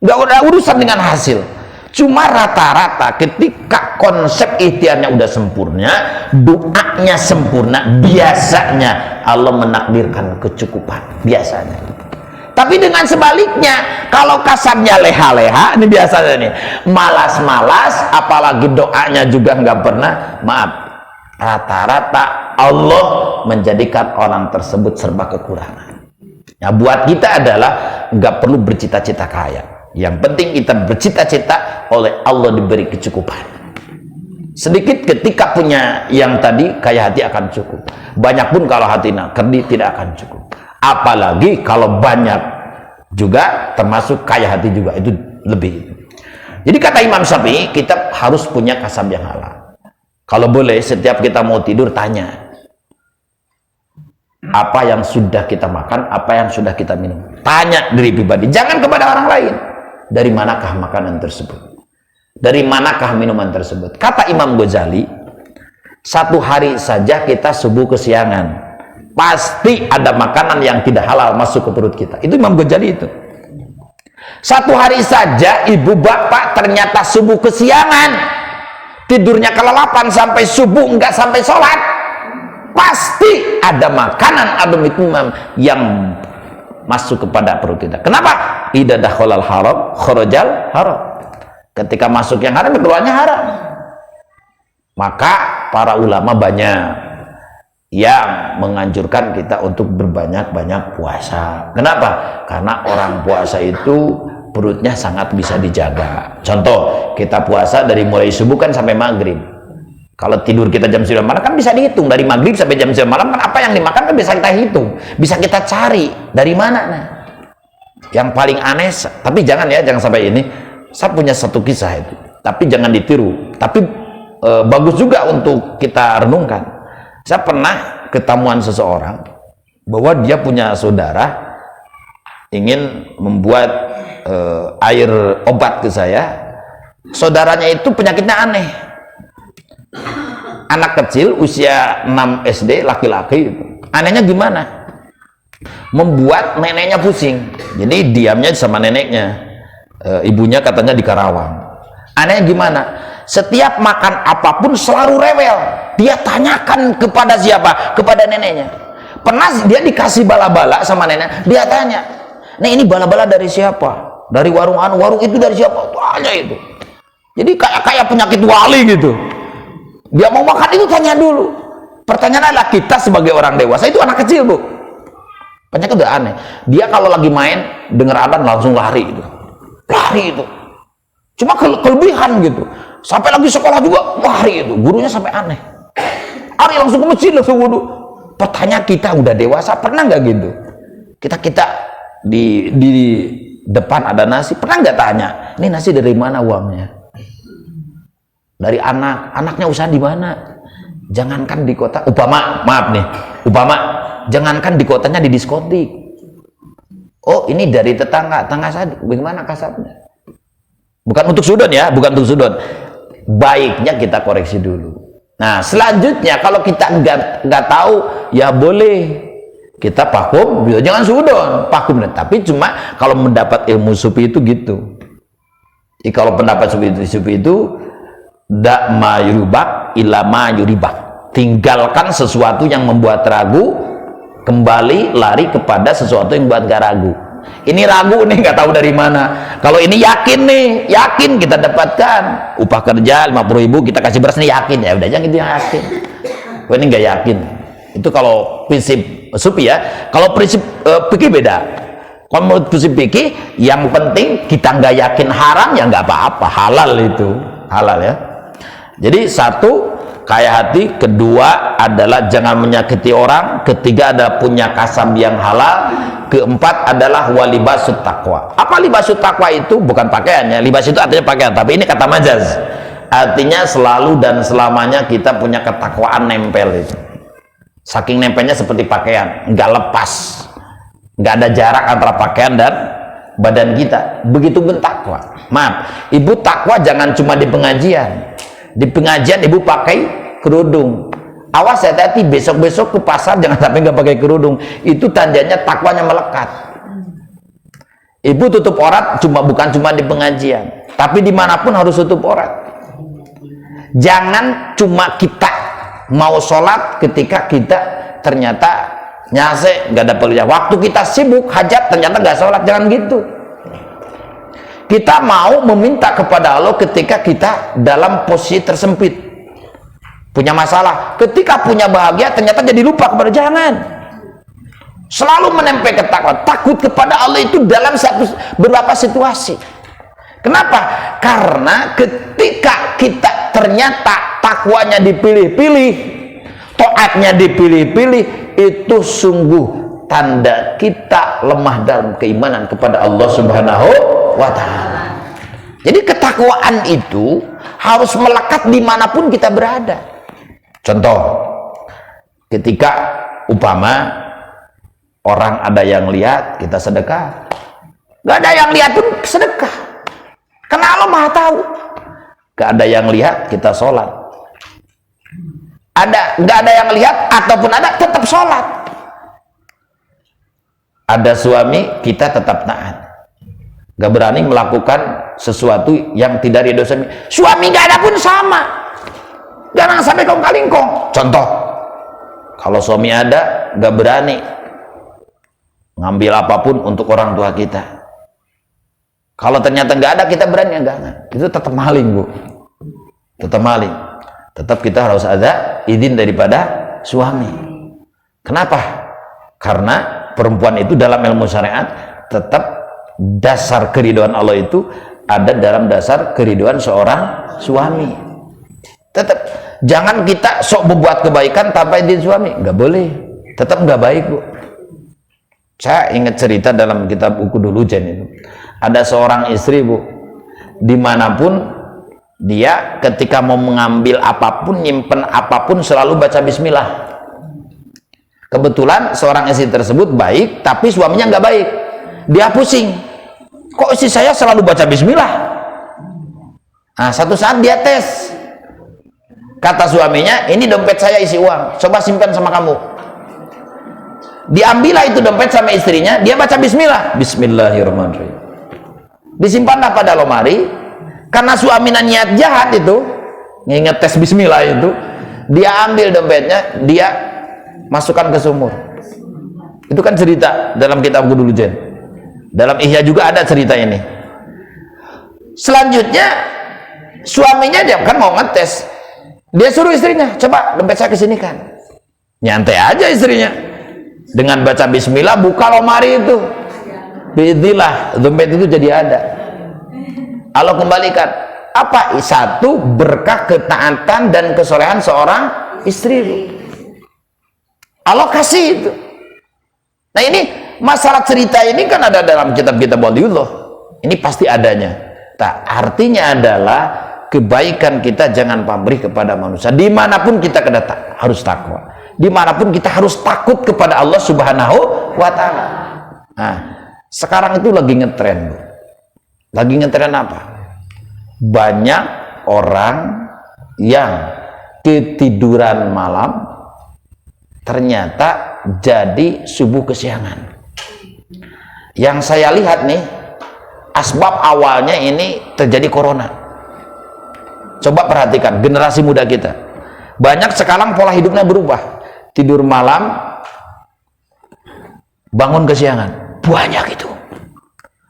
Nggak ada urusan dengan hasil. Cuma rata-rata ketika konsep ikhtiarnya udah sempurna, doanya sempurna, biasanya Allah menakdirkan kecukupan, biasanya. Tapi dengan sebaliknya, kalau kasarnya leha-leha, ini biasanya nih, malas-malas, apalagi doanya juga nggak pernah, maaf, rata-rata Allah menjadikan orang tersebut serba kekurangan. Nah, buat kita adalah nggak perlu bercita-cita kaya. Yang penting kita bercita-cita oleh Allah diberi kecukupan. Sedikit ketika punya yang tadi, kaya hati akan cukup. Banyak pun kalau hati kerdi tidak akan cukup. Apalagi kalau banyak juga, termasuk kaya hati juga, itu lebih. Jadi kata Imam Syafi'i, kita harus punya kasab yang halal. Kalau boleh, setiap kita mau tidur tanya, apa yang sudah kita makan, apa yang sudah kita minum. Tanya diri pribadi, jangan kepada orang lain. Dari manakah makanan tersebut? Dari manakah minuman tersebut? Kata Imam Ghazali, satu hari saja kita subuh kesiangan, pasti ada makanan yang tidak halal masuk ke perut kita. Itu Imam Ghazali itu. Satu hari saja ibu bapak ternyata subuh kesiangan, tidurnya kelelapan sampai subuh, enggak sampai sholat, pasti ada makanan atau minuman yang masuk kepada perut kita. Kenapa? Idza dakhalal haram kharajal haram. Ketika masuk yang haram, keluarnya haram. Maka para ulama banyak yang menganjurkan kita untuk berbanyak-banyak puasa. Kenapa? Karena orang puasa itu perutnya sangat bisa dijaga. Contoh, kita puasa dari mulai subuh kan sampai maghrib. Kalau tidur kita jam 9 malam kan bisa dihitung, dari maghrib sampai jam 9 malam kan apa yang dimakan kan bisa kita hitung, bisa kita cari dari mana. Nah, yang paling aneh, tapi jangan ya, jangan sampai ini. Saya punya satu kisah itu, tapi jangan ditiru. Tapi bagus juga untuk kita renungkan. Saya pernah ketemuan seseorang bahwa dia punya saudara ingin membuat air obat ke saya. Saudaranya itu penyakitnya aneh. Anak kecil usia 6 SD, laki-laki. Anehnya gimana? Membuat neneknya pusing. Jadi diamnya sama neneknya. Ibunya katanya di Karawang. Anehnya gimana? Setiap makan apapun selalu rewel. Dia tanyakan kepada siapa? Kepada neneknya. Pernah dia dikasih bala-bala sama nenek, dia tanya, "Nek, ini bala-bala dari siapa? Dari warung anu, warung itu dari siapa?" Tanya itu. Jadi kayak penyakit wali gitu. Dia mau makan itu tanya dulu. Pertanyaan adalah, kita sebagai orang dewasa, itu anak kecil, Bu. Penyakit udah aneh. Dia kalau lagi main dengar adzan langsung lari itu. Lari itu. Cuma kelebihan gitu. Sampai lagi sekolah juga lari itu. Gurunya sampai aneh. Lari langsung ke masjid, langsung wudu. Pertanyaan, kita udah dewasa pernah nggak gitu? Kita di depan ada nasi, pernah nggak tanya, "Ini nasi dari mana uangnya?" Dari anaknya usaha di mana? Jangankan di kota, upama jangankan di kotanya, di diskotik. Oh, ini dari tetangga saya, bagaimana kasarnya? Bukan untuk sudon ya, bukan untuk sudon. Baiknya kita koreksi dulu. Nah, selanjutnya kalau kita nggak tahu, ya boleh kita pakum, jangan sudon, pakum. Tapi cuma kalau mendapat ilmu sufi itu gitu. Jadi kalau pendapat sufi itu dak ma yuribak ila ma yuribak. Tinggalkan sesuatu yang membuat ragu, kembali lari kepada sesuatu yang membuat gak ragu. Ini ragu nih, nggak tahu dari mana. Kalau ini yakin nih, yakin kita dapatkan upah kerja 50.000, kita kasih beras nih, yakin, ya udah jangan itu yang yakin. Kalau ini nggak yakin, itu kalau prinsip sufi ya. Kalau prinsip fikih beda. Kalau menurut prinsip fikih, yang penting kita nggak yakin haram ya nggak apa-apa, halal itu, halal ya. Jadi satu, kaya hati. Kedua adalah jangan menyakiti orang. Ketiga adalah punya kasab yang halal. Keempat adalah walibasut taqwa. Apa libasut taqwa itu? Bukan pakaiannya. Libas itu artinya pakaian, tapi ini kata majaz. Artinya selalu dan selamanya kita punya ketakwaan nempel itu. Saking nempelnya seperti pakaian, nggak lepas, nggak ada jarak antara pakaian dan badan kita. Begitu pun takwa. Maaf, ibu takwa jangan cuma di pengajian. Di pengajian ibu pakai kerudung. Awas, hati-hati, besok-besok ke pasar jangan sampai nggak pakai kerudung. Itu tandanya takwanya melekat. Ibu tutup aurat bukan cuma di pengajian, tapi dimanapun harus tutup aurat. Jangan cuma kita mau sholat ketika kita ternyata nyase, nggak ada pekerjaan. Waktu kita sibuk hajat ternyata nggak sholat. Jangan gitu. Kita mau meminta kepada Allah ketika kita dalam posisi tersempit, punya masalah. Ketika punya bahagia ternyata jadi lupa kepada. Jangan. Selalu menempel ketakwaan, takut kepada Allah itu dalam beberapa situasi. Kenapa? Karena ketika kita ternyata takwanya dipilih-pilih, taatnya dipilih-pilih, itu sungguh tanda kita lemah dalam keimanan kepada Allah Subhanahu wa ta'ala. Jadi ketakwaan itu harus melekat dimanapun kita berada. Contoh, ketika umpama orang ada yang lihat kita sedekah, gak ada yang lihat pun sedekah, karena Allah maha tahu. Gak ada yang lihat kita sholat, gak ada yang lihat ataupun ada tetap sholat. Ada suami kita tetap taat, gak berani melakukan sesuatu yang tidak ridho suami. Suami gak ada pun sama, jangan sampai kong kali kong. Contoh, kalau suami ada gak berani ngambil apapun untuk orang tua kita. Kalau ternyata nggak ada, kita berani enggak. Itu tetap maling, Bu. Tetap maling. Tetap kita harus ada izin daripada suami. Kenapa? Karena perempuan itu dalam ilmu syariat tetap dasar keridhaan Allah itu ada dalam dasar keridhaan seorang suami. Tetap jangan kita sok membuat kebaikan tanpa izin suami. Nggak boleh. Tetap nggak baik, Bu. Saya ingat cerita dalam kitab Ukudul Hujan itu. Ada seorang istri, Bu, dimanapun dia ketika mau mengambil apapun, nyimpen apapun selalu baca bismillah. Kebetulan seorang istri tersebut baik, tapi suaminya nggak baik. Dia pusing. Kok istri saya selalu baca bismillah? Nah, satu saat dia tes. Kata suaminya, ini dompet saya isi uang, coba simpan sama kamu. Diambillah itu dompet sama istrinya, dia baca bismillah, bismillahirrahmanirrahim, disimpanlah pada lemari. Karena suaminya niat jahat itu, nginget tes bismillah itu, dia ambil dompetnya, dia masukkan ke sumur. Itu kan cerita dalam kitab Ukudul Hujan. Dalam Ihya juga ada cerita ini. Selanjutnya suaminya dia kan mau ngetes, dia suruh istrinya, coba dompet saya kesinikan. Nyantai aja istrinya, dengan baca bismillah buka lemari itu, biidznillah dompet itu jadi ada. Allah kembalikan apa? Satu, berkah ketaatan dan kesolehan seorang istri. Allah kasih itu. Nah, ini masalah cerita ini kan ada dalam kitab-kitab waliullah, ini pasti adanya. Nah, artinya adalah kebaikan kita jangan pamrih kepada manusia. Dimanapun kita harus takwa. Dimanapun kita harus takut kepada Allah Subhanahu wa ta'ala. Nah, sekarang itu lagi ngetren, Bu. Lagi ngetren apa? Banyak orang yang ketiduran malam ternyata jadi subuh kesiangan. Yang saya lihat nih, asbab awalnya ini terjadi corona. Coba perhatikan generasi muda kita, banyak sekarang pola hidupnya berubah. Tidur malam, bangun kesiangan, banyak itu.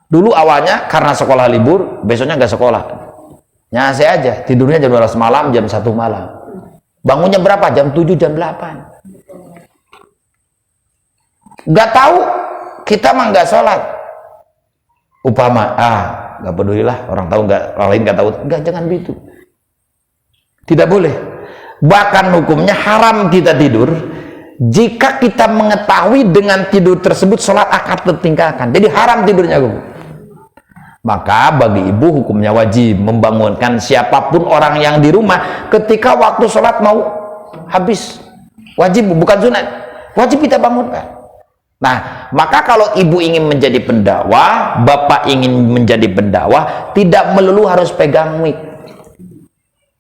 Dulu awalnya karena sekolah libur, besoknya nggak sekolah, nyase aja, tidurnya jam 12 malam, jam 1 malam, bangunnya berapa? Jam 7, jam 8. Nggak tahu, kita mah nggak sholat. Upama, nggak pedulilah, orang tahu nggak, orang lain nggak tahu, nggak, jangan begitu. Tidak boleh. Bahkan hukumnya haram kita tidur jika kita mengetahui dengan tidur tersebut sholat akan tertinggalkan. Jadi haram tidurnya, Bu. Maka bagi ibu hukumnya wajib membangunkan siapapun orang yang di rumah ketika waktu sholat mau habis. Wajib, bukan sunat, wajib kita bangunkan. Nah, maka kalau ibu ingin menjadi pendakwah, bapak ingin menjadi pendakwah, tidak melulu harus pegang mic.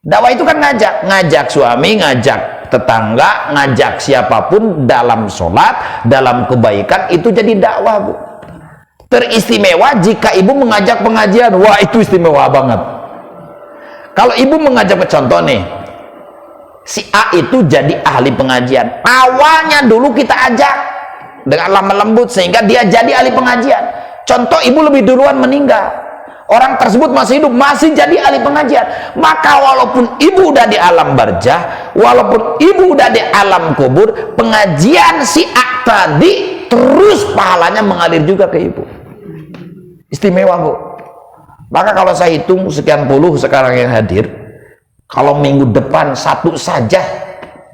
Dakwah itu kan ngajak suami, ngajak tetangga, ngajak siapapun dalam sholat, dalam kebaikan, itu jadi dakwah, Bu. Teristimewa jika ibu mengajak pengajian, wah itu istimewa banget. Kalau ibu mengajak, contoh nih, si A itu jadi ahli pengajian, awalnya dulu kita ajak, dengan lemah lembut sehingga dia jadi ahli pengajian. Contoh, ibu lebih duluan meninggal, orang tersebut masih hidup, masih jadi ahli pengajian, maka walaupun ibu udah di alam barzah, walaupun ibu udah di alam kubur, pengajian si A tadi terus pahalanya mengalir juga ke ibu. Istimewa, Bu. Maka kalau saya hitung sekian puluh sekarang yang hadir, kalau minggu depan satu saja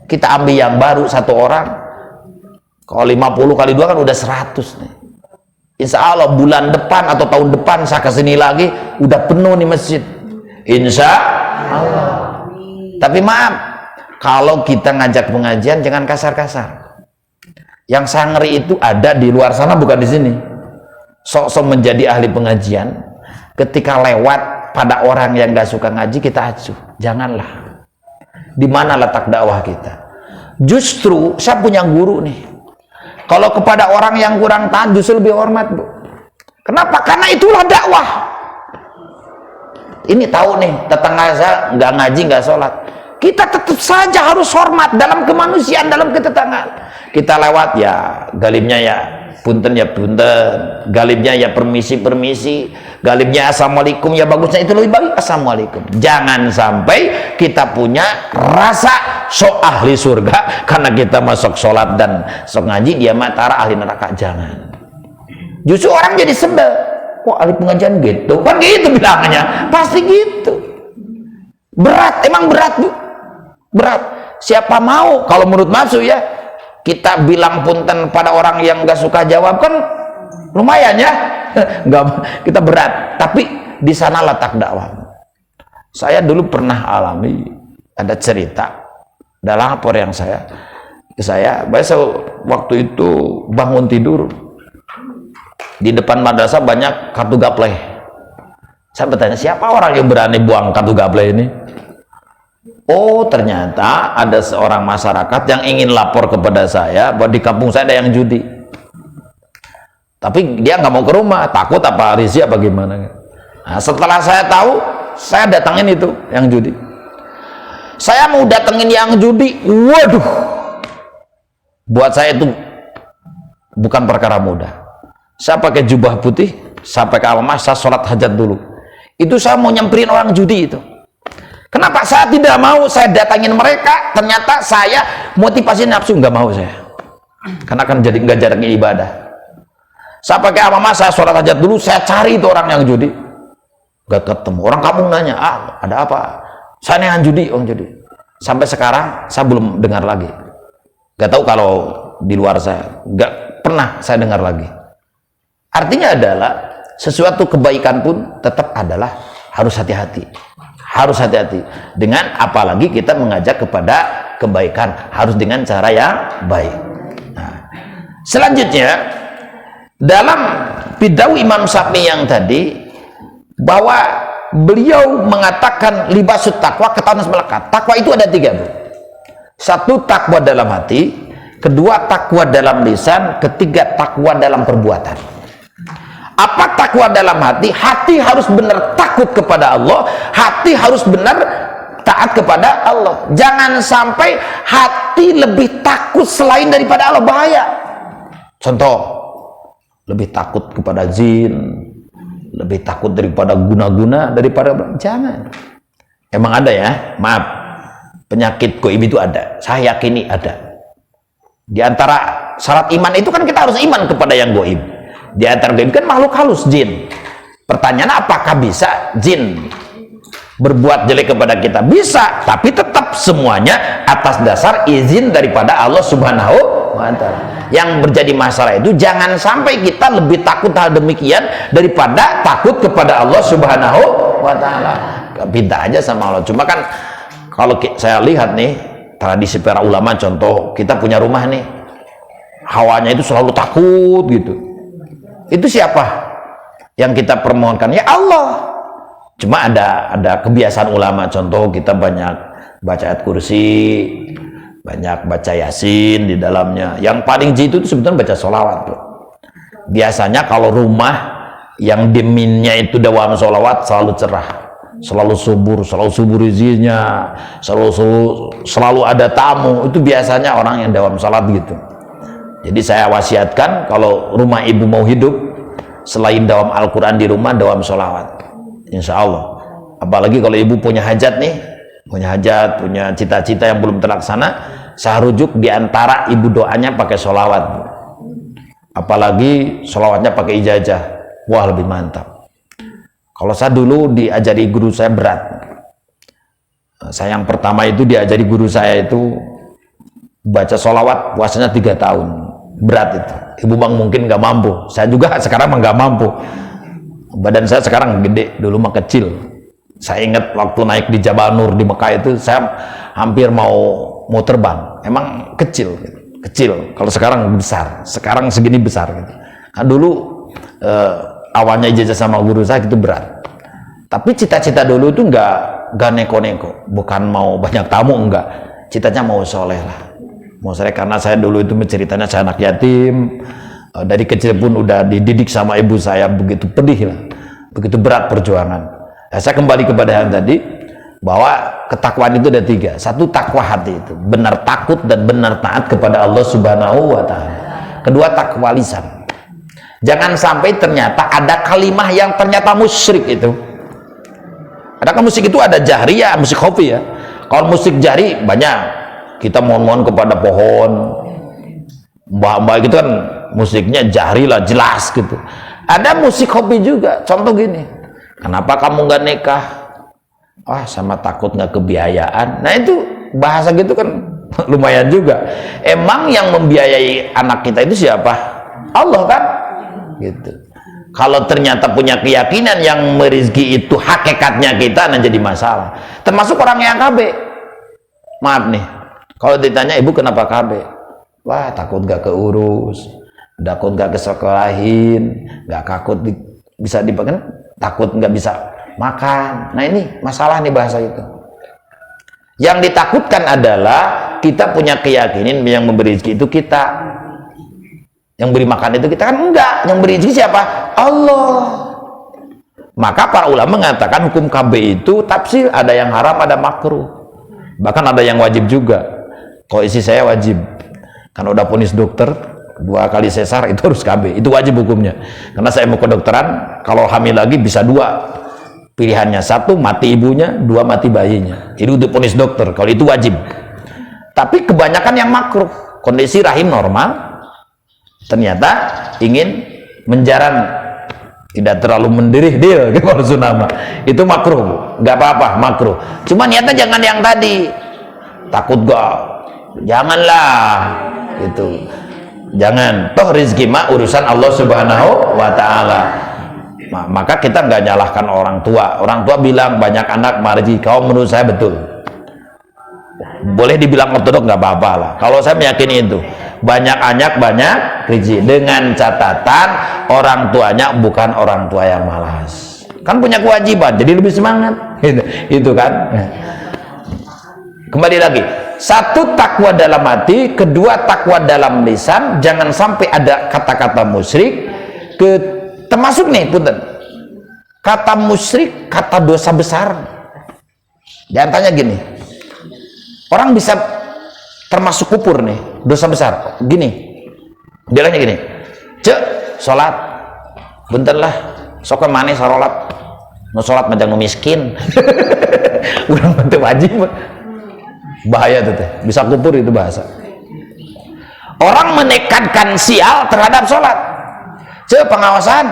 kita ambil yang baru satu orang, kalau 50 kali 2 kan udah 100 nih. Insya Allah bulan depan atau tahun depan saya kesini lagi udah penuh nih masjid, insya Allah. Tapi maaf, kalau kita ngajak pengajian jangan kasar-kasar. Yang saya ngeri itu ada di luar sana, bukan di sini. Sok-sok menjadi ahli pengajian, ketika lewat pada orang yang gak suka ngaji kita acuh. Janganlah. Di mana letak dakwah kita? Justru saya punya guru nih, kalau kepada orang yang kurang taat justru lebih hormat, Bu. Kenapa? Karena itulah dakwah. Ini tahu nih, tetangga saya nggak ngaji, nggak sholat, kita tetap saja harus hormat dalam kemanusiaan, dalam ketetanggaan. Kita lewat ya galibnya ya punten ya punten, galibnya ya permisi permisi, galibnya assalamualaikum ya bagusnya itu lebih baik assalamualaikum. Jangan sampai kita punya rasa sok ahli surga karena kita masuk sholat dan sok ngaji, dia matara ahli neraka. Jangan. Justru orang jadi sebel, kok ahli pengajian gitu, kan gitu bilangnya, pasti gitu. Berat, emang berat, Bu, berat. Siapa mau, kalau menurut Masu ya, kita bilang punten pada orang yang gak suka jawab, kan lumayan ya. Nggak, kita berat, tapi di sana letak dakwah. Saya dulu pernah alami, ada cerita, ada lapor yang saya biasa waktu itu bangun tidur di depan madrasah banyak kartu gapleh. Saya bertanya, siapa orang yang berani buang kartu gapleh ini? Oh, ternyata ada seorang masyarakat yang ingin lapor kepada saya bahwa di kampung saya ada yang judi, tapi dia nggak mau ke rumah, takut apa risih apa gimana. Nah, setelah saya tahu, saya datangin itu yang judi. Saya mau datengin yang judi, waduh, buat saya itu bukan perkara mudah. Saya pakai jubah putih, saya pakai almas, saya sholat hajat dulu. Itu saya mau nyamperin orang judi itu. Kenapa saya tidak mau? Saya datangin mereka, ternyata saya motivasi nafsu, nggak mau saya. Karena kan jadi nggak jarangin ibadah. Saya pakai almas, saya sholat hajat dulu, saya cari itu orang yang judi. Nggak ketemu. Orang kampung nanya, ada apa? Saya yang judi, orang judi. Sampai sekarang saya belum dengar lagi. Gak tahu kalau di luar saya, gak pernah saya dengar lagi. Artinya adalah sesuatu kebaikan pun tetap adalah harus hati-hati. Harus hati-hati. Dengan apalagi kita mengajak kepada kebaikan, harus dengan cara yang baik. Nah, selanjutnya dalam pidato Imam Syafi'i yang tadi, bahwa beliau mengatakan libasut takwa, ketahuan melekat. Takwa itu ada 3, Bu. 1 takwa dalam hati, 2 takwa dalam lisan, 3 takwa dalam perbuatan. Apa takwa dalam hati? Hati harus benar takut kepada Allah, hati harus benar taat kepada Allah. Jangan sampai hati lebih takut selain daripada Allah, bahaya. Contoh, lebih takut kepada jin, lebih takut daripada guna-guna, daripada jangan. Emang ada ya, maaf, penyakit goib itu ada, saya yakini ada. Di antara syarat iman itu kan kita harus iman kepada yang goib. Di antara goib kan makhluk halus, jin. Pertanyaan, apakah bisa jin berbuat jelek kepada kita? Bisa, tapi tetap semuanya atas dasar izin daripada Allah Subhanahu wa Ta'ala. Yang menjadi masalah itu jangan sampai kita lebih takut hal demikian daripada takut kepada Allah Subhanahu wa Ta'ala. Pinta aja sama Allah. Cuma kan kalau saya lihat nih tradisi para ulama, contoh kita punya rumah nih, hawanya itu selalu takut gitu. Itu siapa yang kita permohonkan? Ya Allah. Cuma ada kebiasaan ulama, contoh kita banyak baca ayat kursi, banyak baca yasin di dalamnya. Yang paling jitu itu sebetulnya baca sholawat, Bro. Biasanya kalau rumah yang diminnya itu dawam sholawat selalu cerah, selalu subur izinnya, selalu ada tamu. Itu biasanya orang yang dawam sholat gitu. Jadi saya wasiatkan kalau rumah ibu mau hidup, selain dawam Al-Quran di rumah, dawam sholawat, insya Allah. Apalagi kalau ibu punya hajat nih, punya hajat, punya cita-cita yang belum terlaksana, saya rujuk diantara ibu doanya pakai sholawat. Apalagi sholawatnya pakai ijazah, wah lebih mantap. Kalau saya dulu diajari guru saya berat. Saya yang pertama itu diajari guru saya itu baca sholawat puasanya 3 tahun, berat itu. Ibu bang mungkin nggak mampu, saya juga sekarang nggak mampu. Badan saya sekarang gede, dulu mah kecil. Saya ingat waktu naik di Jabal Nur di Mekah itu saya hampir mau terbang. Emang kecil, kecil. Kalau sekarang besar, sekarang segini besar. Gitu. Nah, dulu awalnya ijazah sama guru saya itu berat. Tapi cita-cita dulu itu nggak neko-neko, bukan mau banyak tamu, enggak. Citanya mau soleh lah. Mau soleh karena saya dulu itu menceritanya saya anak yatim. Dari kecil pun udah dididik sama ibu saya begitu pedih lah, begitu berat perjuangan. Nah, saya kembali kepada yang tadi, bahwa ketakwaan itu ada 3. Satu, takwa hati itu, benar takut dan benar taat kepada Allah Subhanahu wa Ta'ala. Kedua, takwa lisan. Jangan sampai ternyata ada kalimah yang ternyata musyrik itu. Adakah musik itu ada jahriyah, musik khafi ya. Kalau musik jahri banyak, kita mohon-mohon kepada pohon, mbak-mbak itu kan musiknya jahri lah, jelas gitu. Ada musik khafi juga, contoh gini, kenapa kamu nggak nikah? Ah, sama takut nggak kebiayaan. Nah itu bahasa gitu kan lumayan juga. Emang yang membiayai anak kita itu siapa? Allah kan? Gitu. Kalau ternyata punya keyakinan yang merizki itu hakikatnya kita, nah jadi masalah. Termasuk orang yang KB. Maaf nih, kalau ditanya ibu kenapa KB? Wah, takut gak keurus, takut gak kesekolahin, gak takut bisa dipakai, takut gak bisa makan. Nah ini masalah nih bahasa itu. Yang ditakutkan adalah kita punya keyakinan yang memberi rezeki itu kita, yang beri makan itu kita, kan enggak. Yang beri rezeki siapa? Allah. Maka para ulama mengatakan hukum KB itu tafsir, ada yang haram, ada makruh, bahkan ada yang wajib juga. Kalau isi saya wajib, karena udah vonis dokter 2 kali sesar, itu harus KB, itu wajib hukumnya. Karena saya mau kedokteran, kalau hamil lagi bisa 2 pilihannya, 1 mati ibunya, 2 mati bayinya. Itu udah vonis dokter, kalau itu wajib. Tapi kebanyakan yang makruh, kondisi rahim normal, ternyata ingin menjaran, tidak terlalu mendirih deal kalau sunama, itu makruh Bu, nggak apa-apa, makruh. Cuma niatnya jangan yang tadi, takut gak, janganlah itu, jangan. Toh rezeki mah urusan Allah Subhanahu wa Ta'ala. Maka kita nggak nyalahkan orang tua. Orang tua bilang banyak anak marji, kalau menurut saya betul, boleh dibilang ortodok nggak apa-apa lah. Kalau saya meyakini itu, banyak anak banyak rezeki, dengan catatan orang tuanya bukan orang tua yang malas, kan punya kewajiban, jadi lebih semangat. Itu kan. Kembali lagi, 1 takwa dalam hati, 2 takwa dalam lisan. Jangan sampai ada kata-kata musyrik. Termasuk nih punten, kata musyrik, kata dosa besar. Jangan tanya gini, orang bisa termasuk kufur nih, dosa besar. Gini, dia nanya gini, cek, sholat, bentar lah, sok mana sarolat, no sholat macam miskin, udah bentuk wajib, bahaya tuh teh, bisa kufur itu bahasa. Orang menekankan sial terhadap sholat, cek pengawasan,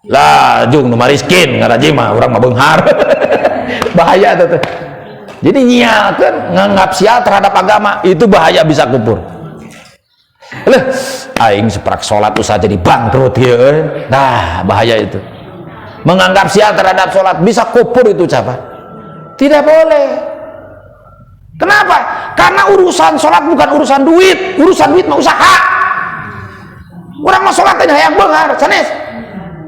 lah jung nu miskin, ngaraji mah, orang mah benghar, bahaya tuh teh. Jadi nyialkan nganggap sial terhadap agama, itu bahaya, bisa kufur. Leh, aing seperak sholat usah jadi bangkrut ya. Nah, bahaya itu. Menganggap sial terhadap sholat, bisa kufur itu siapa? Tidak boleh. Kenapa? Karena urusan sholat bukan urusan duit. Urusan duit mah usaha. Orang mah sholat aja yang benghar, sanes.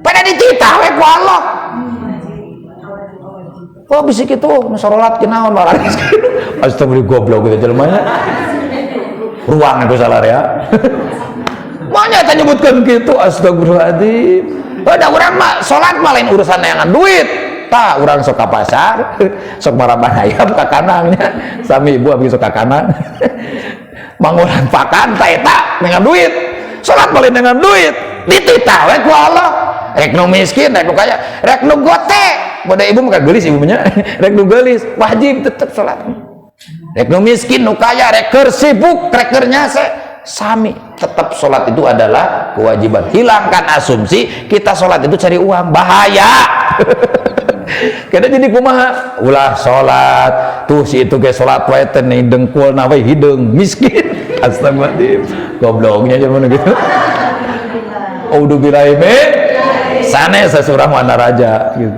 Pada dititah we ku Allah. Oh bisa gitu, masarolat kenaon malah. Astagfirullah, goblok gitu jelmanya. Ruang itu salah ya. Maunya kita nyebutkan gitu, astagfirullahaladzim. Ada orang mah sholat mah lain urusan yang duit. Tak, orang sok ke pasar, sok maraban ayam ke kanangnya. Sami ibu abis sok ke kanan. bangunan pakan taeta dengan duit, sholat balik dengan duit, ditita we ku Allah. Rek nu miskin, rek nu kaya, rek nu gote, pada ibu maka gelis ibunya, rek nu gelis wajib tetap sholat. Rek nu miskin, nu kaya, rek keur sibuk, rek keur nyase, sami tetap sholat itu adalah kewajiban. Hilangkan asumsi kita sholat itu cari uang, bahaya. Kita jadi kumaha ulah sholat tuh si itu kayak sholat wae teh nih dengkul nawe hidung miskin. Astagfirullahaladzim, gobloknya zaman gitu. Auzubillahi min sana sesurang Wana Raja gitu.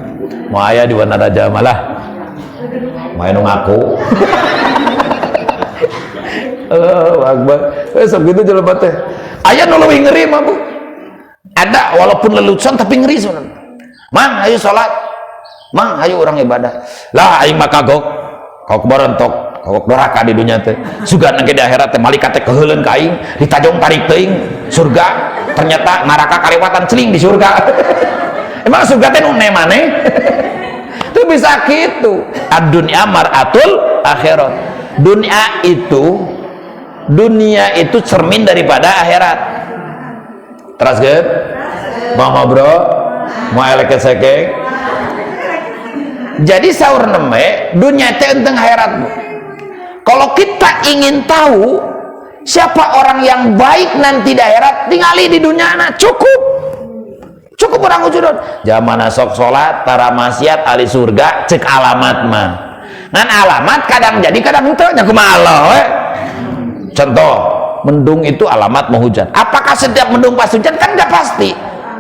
Mau aya di Wana Raja malah mau ngaku. Allahu Akbar. Sok gitu jelema teh. Aya nu leuwih ngeri mah Bu. Ada walaupun lelucon tapi ngeri sebenarnya. Mang ayo sholat. Mang ayo orang ibadah. Lah aing mah kagok. Kok barentok, kok doraka di dunia teh. Sugan engke di akhirat teh malaikat teh keheuleun ka aing, ditajong tarik teuing surga. Ternyata neraka kalewatan celing di surga. Emang surga teh nu maneh? Itu bisa gitu. Ad-dunya mar'atul akhirat. Dunia itu cermin daripada akhirat. Terus get? Mau bro? Mau eleket sekeng? Jadi sahur neme dunia teh tentang akhirat. Kalau kita ingin tahu siapa orang yang baik nanti di akhirat, tinggali di dunia na cukup orang ujudon. Zaman sok sholat tara maksiat ahli surga cek alamat mah. Ngan alamat kadang jadi kadang henteu nya kumaha Allah we. Contoh, mendung itu alamat mau hujan. Apakah setiap mendung pas hujan? Kan nggak pasti.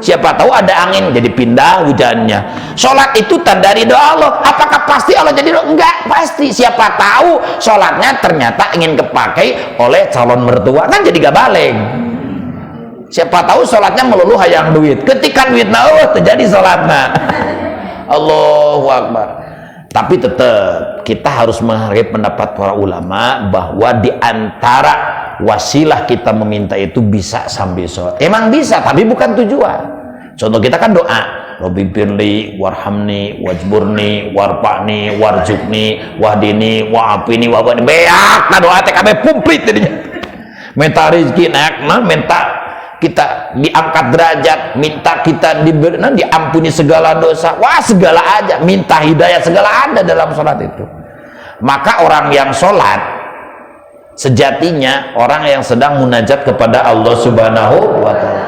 Siapa tahu ada angin jadi pindah hujannya. Sholat itu tanda ridho Allah. Apakah pasti Allah jadi ridho? Enggak pasti. Siapa tahu sholatnya ternyata ingin kepakai oleh calon mertua, kan jadi gak baleng. Siapa tahu sholatnya melulu hayang duit. Ketika duitna terjadi sholatnya. Allahu Akbar. Tapi tetap kita harus menghargai pendapat para ulama bahwa di antara wasilah kita meminta itu bisa sambil sholat. Emang bisa, tapi bukan tujuan. Contoh kita kan doa, Robbi firli, warhamni, wajburni, warpa'ni, warjukni, wahdini, wa'afini, wabani. Beak, nah doa TKB pumplit jadinya. Minta rezeki naik, minta kita diangkat derajat, minta kita diberi, diampuni segala dosa. Wah, segala aja, minta hidayah segala ada dalam sholat itu. Maka orang yang sholat sejatinya orang yang sedang munajat kepada Allah Subhanahu wa ta'ala.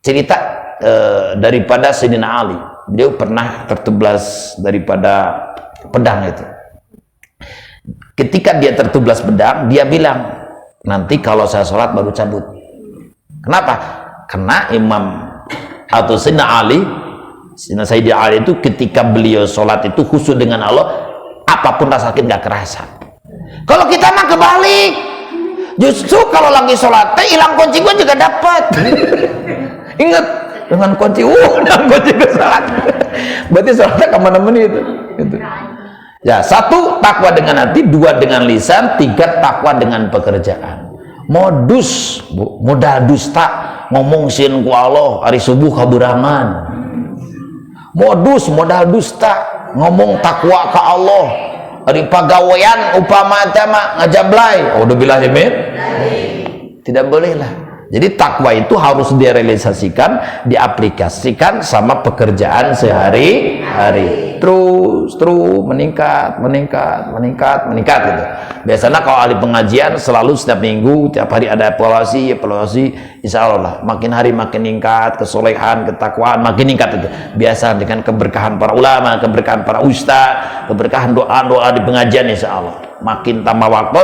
Cerita daripada Sayyidina Ali, beliau pernah tertublas daripada pedang itu. Ketika dia tertublas pedang, dia bilang, nanti kalau saya sholat baru cabut. Kenapa? Karena Imam atau Sayyidina Ali, Sayyidina Ali itu ketika beliau sholat itu khusyuk dengan Allah, apapun rasa sakit gak kerasa. Kalau kita mah kebalik, justru kalau lagi sholat teh hilang kunci gua juga dapat. Ingat dengan kunci, dengan kunci ke sholat. Berarti sholatnya kemana-mana itu. Ya, satu takwa dengan hati, dua dengan lisan, tiga takwa dengan pekerjaan. Modus, modal dusta, ngomong sin ku Allah hari subuh kaburangan. Modus, modal dusta, ngomong takwa ke Allah. Hari pagawean upama tema ngajablay, udah bilang jamin, tidak boleh lah. Jadi takwa itu harus direalisasikan, diaplikasikan sama pekerjaan sehari-hari. Terus meningkat gitu. Biasanya kalau ahli pengajian selalu setiap minggu, tiap hari ada evaluasi, insya Allah lah. Makin hari makin meningkat, kesolehan, ketakwaan makin meningkat itu. Biasa dengan keberkahan para ulama, keberkahan para ustaz, keberkahan doa-doa di pengajian, insya Allah. Makin tambah waktu,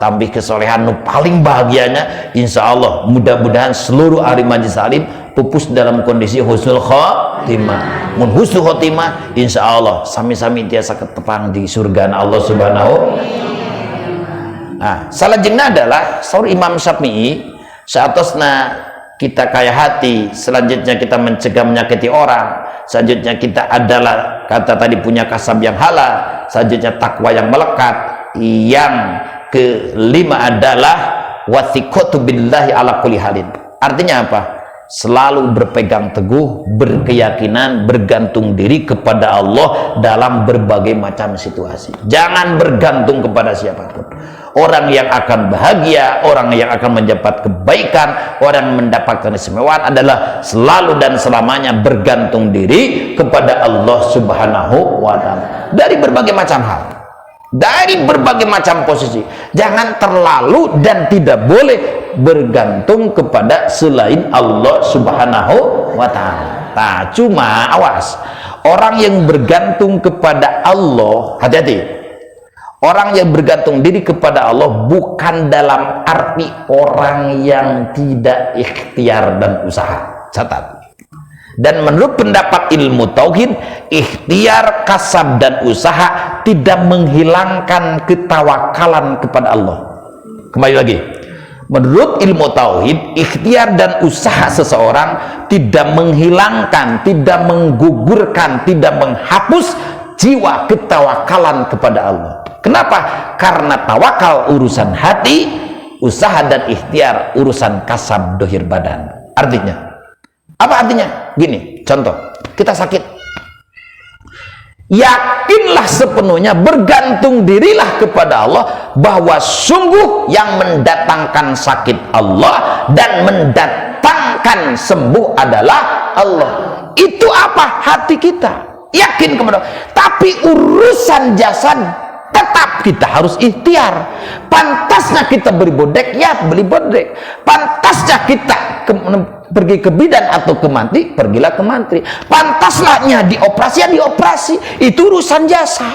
tambah kesolehan, paling bahagianya insya Allah mudah-mudahan seluruh ahli majlis alim pupus dalam kondisi husnul khotimah. Mun husnul khotimah insya Allah sami-sami tiasa ketepang di surga Allah Subhanahu. Nah, selanjutnya adalah saur Imam Syafi'i saatosna kita kaya hati, selanjutnya kita mencegah menyakiti orang, selanjutnya kita adalah kata tadi punya kasab yang halal, selanjutnya takwa yang melekat, yang kelima adalah wathiqatu billahi ala kulli halin. Artinya apa? Selalu berpegang teguh, berkeyakinan, bergantung diri kepada Allah dalam berbagai macam situasi. Jangan bergantung kepada siapapun. orang yang akan bahagia, orang yang akan mendapat kebaikan, orang yang mendapatkan keistimewaan adalah selalu dan selamanya bergantung diri kepada Allah Subhanahu wa Ta'ala dari berbagai macam hal, dari berbagai macam posisi. Jangan terlalu dan tidak boleh bergantung kepada selain Allah Subhanahu wa Ta'ala. Nah, cuma awas, orang yang bergantung kepada Allah, hati-hati. Orang yang bergantung diri kepada Allah bukan dalam arti orang yang tidak ikhtiar dan usaha. Catat. Dan menurut pendapat ilmu tauhid, ikhtiar, kasab dan usaha tidak menghilangkan ketawakalan kepada Allah. Kembali lagi, menurut ilmu tauhid, ikhtiar dan usaha seseorang tidak menghilangkan, tidak menggugurkan, tidak menghapus jiwa ketawakalan kepada Allah. Kenapa? Karena tawakal urusan hati, usaha dan ikhtiar urusan kasab dohir badan. Artinya apa? Artinya gini, contoh, kita sakit, yakinlah sepenuhnya, bergantung dirilah kepada Allah bahwa sungguh yang mendatangkan sakit Allah dan mendatangkan sembuh adalah Allah. Itu apa? Hati kita yakin kepada Allah. Tapi urusan jasad tetap kita harus ikhtiar. Pantasnya kita beli bodek, ya beli bodek. Pantasnya kita pergi ke bidan atau ke mantri, pergilah ke mantri. Pantaslahnya dioperasi, ya dioperasi. Itu urusan jasa.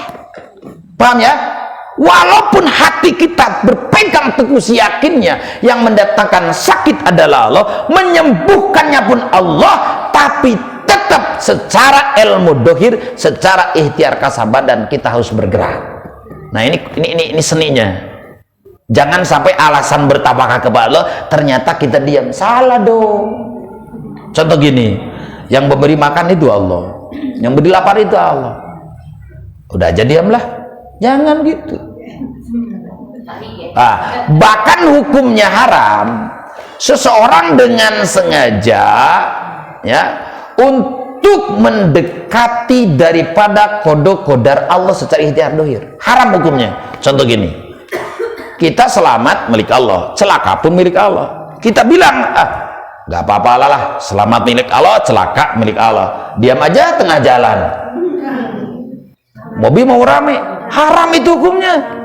Paham ya? Walaupun hati kita berpegang teguh yakinnya yang mendatangkan sakit adalah Allah, menyembuhkannya pun Allah, tapi tetap secara ilmu dohir, secara ikhtiar kasabah dan kita harus bergerak. Nah, ini seninya. Jangan sampai alasan bertawakal kepada Allah ternyata kita diam. Salah dong. Contoh gini, yang memberi makan itu Allah, yang beri lapar itu Allah. Udah aja diamlah. Jangan gitu. Bahkan hukumnya haram seseorang dengan sengaja ya untuk mendekati daripada kodok-kodar Allah secara ikhtiar dohir, haram hukumnya. Contoh gini, kita selamat milik Allah, celaka pun milik Allah. Kita bilang, nggak apa-apa lah, selamat milik Allah, celaka milik Allah. Diam aja tengah jalan, mobil mau rame, haram itu hukumnya.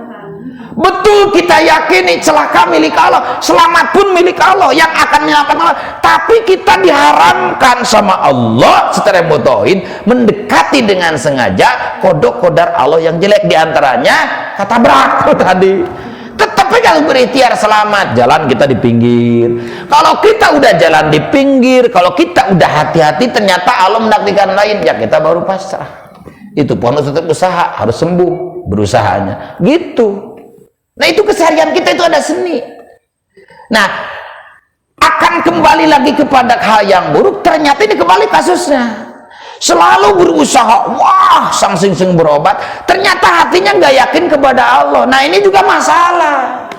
Betul, kita yakini celaka milik Allah, selamat pun milik Allah, yang akan menyelamatkan Allah. Tapi kita diharamkan sama Allah secara mutauhid mendekati dengan sengaja kodok-kodar Allah yang jelek, diantaranya kata beraku tadi. Tetapi kalau berikhtiar selamat, jalan kita di pinggir. Kalau kita udah jalan di pinggir, kalau kita udah hati-hati ternyata Allah menakdirkan lain, ya kita baru pasrah. Itu pun harus tetap usaha, harus sembuh berusahanya gitu. Nah, itu keseharian kita, itu ada seni. Nah, akan kembali lagi kepada hal yang buruk, ternyata ini kembali kasusnya. Selalu berusaha, wah, sang-sing berobat, ternyata hatinya nggak yakin kepada Allah. Nah, ini juga masalah.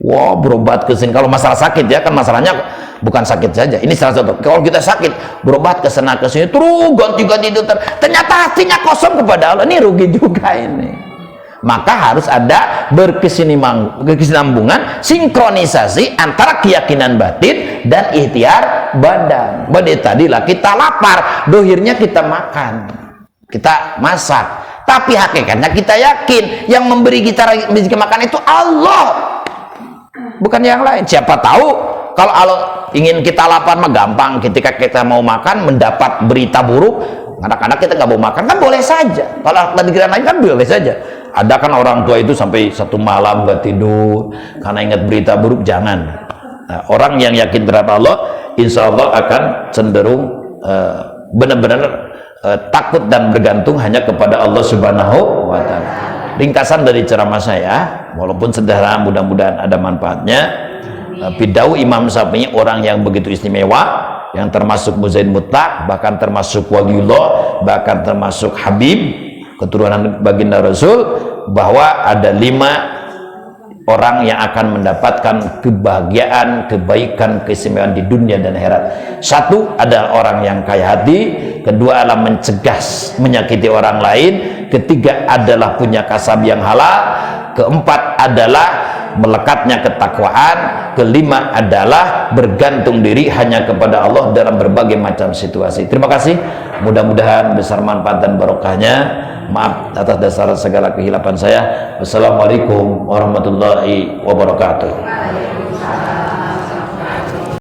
Wah, berobat ke sini, kalau masalah sakit ya, kan masalahnya bukan sakit saja. Ini salah satu. Kalau kita sakit, berobat ke sana ke sini, terus ganti-ganti itu, ternyata hatinya kosong kepada Allah. Ini rugi juga ini. Maka harus ada berkesinambungan, sinkronisasi antara keyakinan batin dan ikhtiar badan. Badai tadilah kita lapar, dohirnya kita makan, kita masak, tapi hakikatnya kita yakin yang memberi kita rezeki makan itu Allah, bukan yang lain. Siapa tahu kalau Allah ingin kita lapar mah gampang, ketika kita mau makan mendapat berita buruk, kadang-kadang kita nggak mau makan, kan boleh saja. Kalau pikiran lain kan boleh saja. Ada kan orang tua itu sampai satu malam nggak tidur karena ingat berita buruk. Jangan. Nah, orang yang yakin terhadap Allah, insya Allah akan cenderung benar-benar takut dan bergantung hanya kepada Allah Subhanahu wa Ta'ala. Ringkasan dari ceramah saya, walaupun sederhana, mudah-mudahan ada manfaatnya. Pidau Imam Syafi'i, orang yang begitu istimewa, yang termasuk muzahid mutlak, bahkan termasuk waliullah, bahkan termasuk Habib, keturunan baginda Rasul, bahwa ada 5 orang yang akan mendapatkan kebahagiaan, kebaikan, keistimewaan di dunia dan akhirat. 1 adalah orang yang kaya hati, 2 adalah mencegah menyakiti orang lain, 3 adalah punya kasab yang halal, keempat adalah melekatnya ketakwaan, kelima adalah bergantung diri hanya kepada Allah dalam berbagai macam situasi. Terima kasih, mudah-mudahan besar manfaat dan barokahnya. Maaf atas dasar segala kehilapan saya. Wassalamualaikum warahmatullahi wabarakatuh.